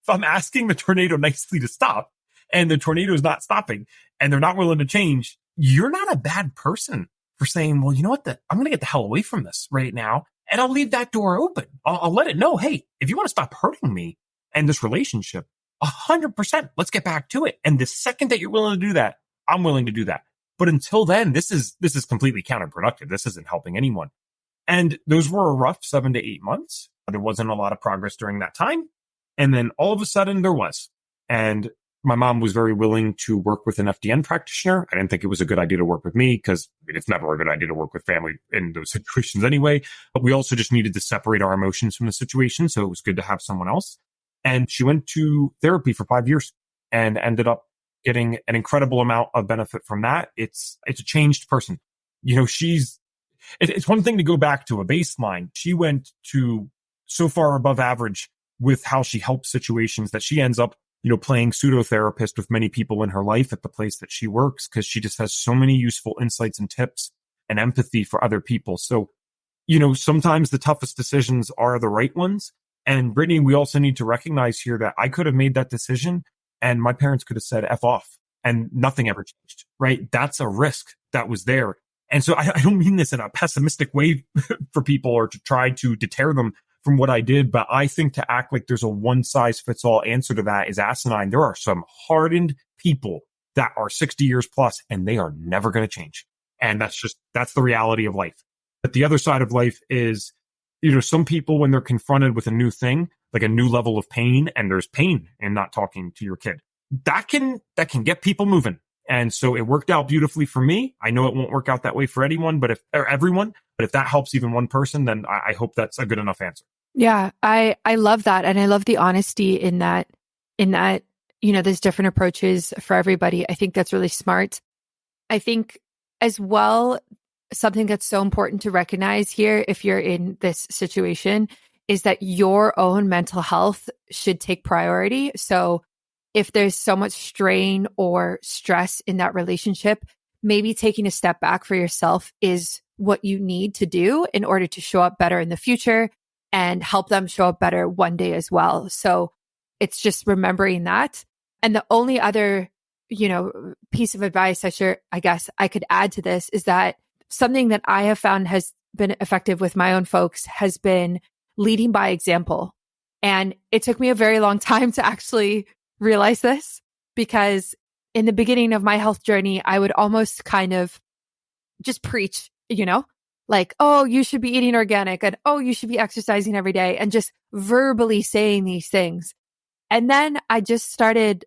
asking the tornado nicely to stop and the tornado is not stopping and they're not willing to change, you're not a bad person for saying, well, you know what? I'm going to get the hell away from this right now. And I'll leave that door open. I'll let it know, hey, if you want to stop hurting me and this relationship, 100%, let's get back to it. And the second that you're willing to do that, I'm willing to do that. But until then, this is completely counterproductive. This isn't helping anyone. And those were a rough 7 to 8 months. There wasn't a lot of progress during that time. And then all of a sudden there was. And my mom was very willing to work with an FDN practitioner. I didn't think it was a good idea to work with me because it's never a good idea to work with family in those situations anyway. But we also just needed to separate our emotions from the situation. So it was good to have someone else. And she went to therapy for 5 years and ended up getting an incredible amount of benefit from that. It's a changed person. You know, it's one thing to go back to a baseline. She went to so far above average with how she helps situations that she ends up, playing pseudo-therapist with many people in her life at the place that she works because she just has so many useful insights and tips and empathy for other people. So, sometimes the toughest decisions are the right ones. And Brittany, we also need to recognize here that I could have made that decision and my parents could have said F off and nothing ever changed, right? That's a risk that was there. And so I don't mean this in a pessimistic way for people or to try to deter them from what I did, but I think to act like there's a one size fits all answer to that is asinine. There are some hardened people that are 60 years plus and they are never going to change. And that's the reality of life. But the other side of life is, some people when they're confronted with a new thing, like a new level of pain, and there's pain in not talking to your kid, that can get people moving. And so it worked out beautifully for me. I know it won't work out that way for anyone, everyone, but if that helps even one person, then I hope that's a good enough answer. Yeah, I love that. And I love the honesty in that, there's different approaches for everybody. I think that's really smart. I think as well, something that's so important to recognize here, if you're in this situation, is that your own mental health should take priority. So if there's so much strain or stress in that relationship, maybe taking a step back for yourself is what you need to do in order to show up better in the future and help them show up better one day as well. So it's just remembering that. And the only other, piece of advice I guess I could add to this is that something that I have found has been effective with my own folks has been leading by example. And it took me a very long time to actually realize this, because in the beginning of my health journey, I would almost kind of just preach, like, oh, you should be eating organic and oh, you should be exercising every day and just verbally saying these things. And then I just started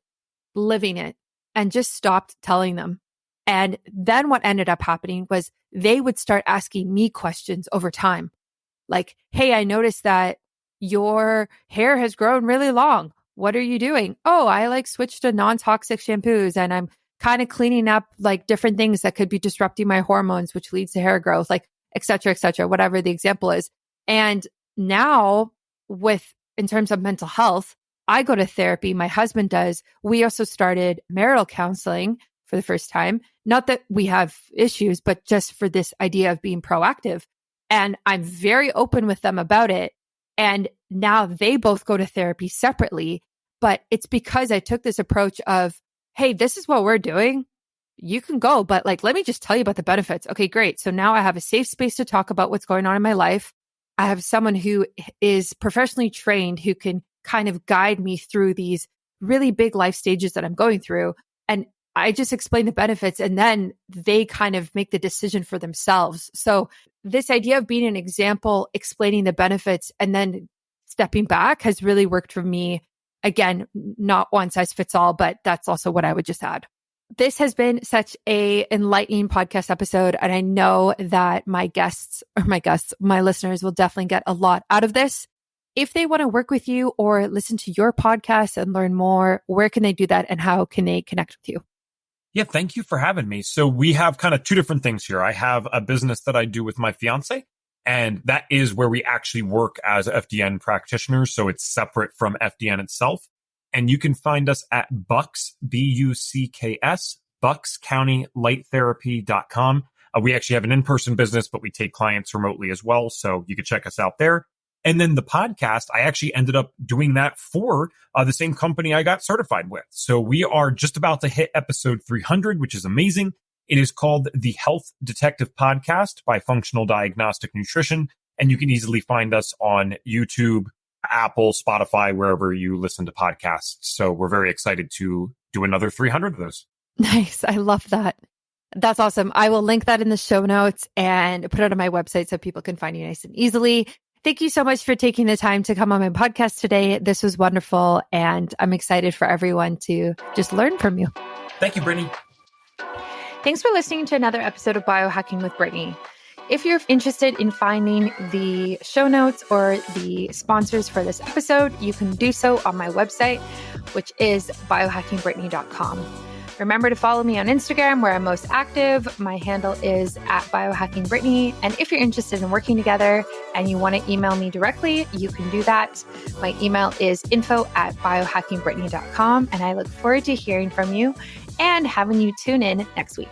living it and just stopped telling them. And then what ended up happening was they would start asking me questions over time. Like, hey, I noticed that your hair has grown really long. What are you doing? Oh, I switched to non-toxic shampoos and I'm kind of cleaning up different things that could be disrupting my hormones, which leads to hair growth, et cetera, whatever the example is. And now in terms of mental health, I go to therapy. My husband does. We also started marital counseling for the first time. Not that we have issues, but just for this idea of being proactive. And I'm very open with them about it. And now they both go to therapy separately. But it's because I took this approach of, hey, this is what we're doing. You can go, but let me just tell you about the benefits. Okay, great. So now I have a safe space to talk about what's going on in my life. I have someone who is professionally trained who can kind of guide me through these really big life stages that I'm going through. And I just explain the benefits and then they kind of make the decision for themselves. So this idea of being an example, explaining the benefits and then stepping back has really worked for me. Again, not one size fits all, but that's also what I would just add. This has been such a enlightening podcast episode. And I know that my listeners will definitely get a lot out of this. If they want to work with you or listen to your podcast and learn more, where can they do that and how can they connect with you? Yeah, thank you for having me. So we have kind of two different things here. I have a business that I do with my fiance, and that is where we actually work as FDN practitioners. So it's separate from FDN itself. And you can find us at Bucks, BUCKS, buckscountylighttherapy.com. We actually have an in-person business, but we take clients remotely as well. So you can check us out there. And then the podcast, I actually ended up doing that for the same company I got certified with. So we are just about to hit episode 300, which is amazing. It is called the Health Detective Podcast by Functional Diagnostic Nutrition. And you can easily find us on YouTube, Apple, Spotify, wherever you listen to podcasts. So we're very excited to do another 300 of those. Nice. I love that. That's awesome. I will link that in the show notes and put it on my website so people can find you nice and easily. Thank you so much for taking the time to come on my podcast today. This was wonderful. And I'm excited for everyone to just learn from you. Thank you, Brittany. Thanks for listening to another episode of Biohacking with Brittany. If you're interested in finding the show notes or the sponsors for this episode, you can do so on my website, which is biohackingbrittany.com. Remember to follow me on Instagram where I'm most active. My handle is @biohackingbrittany. And if you're interested in working together and you want to email me directly, you can do that. My email is info@biohackingbrittany.com. And I look forward to hearing from you and having you tune in next week.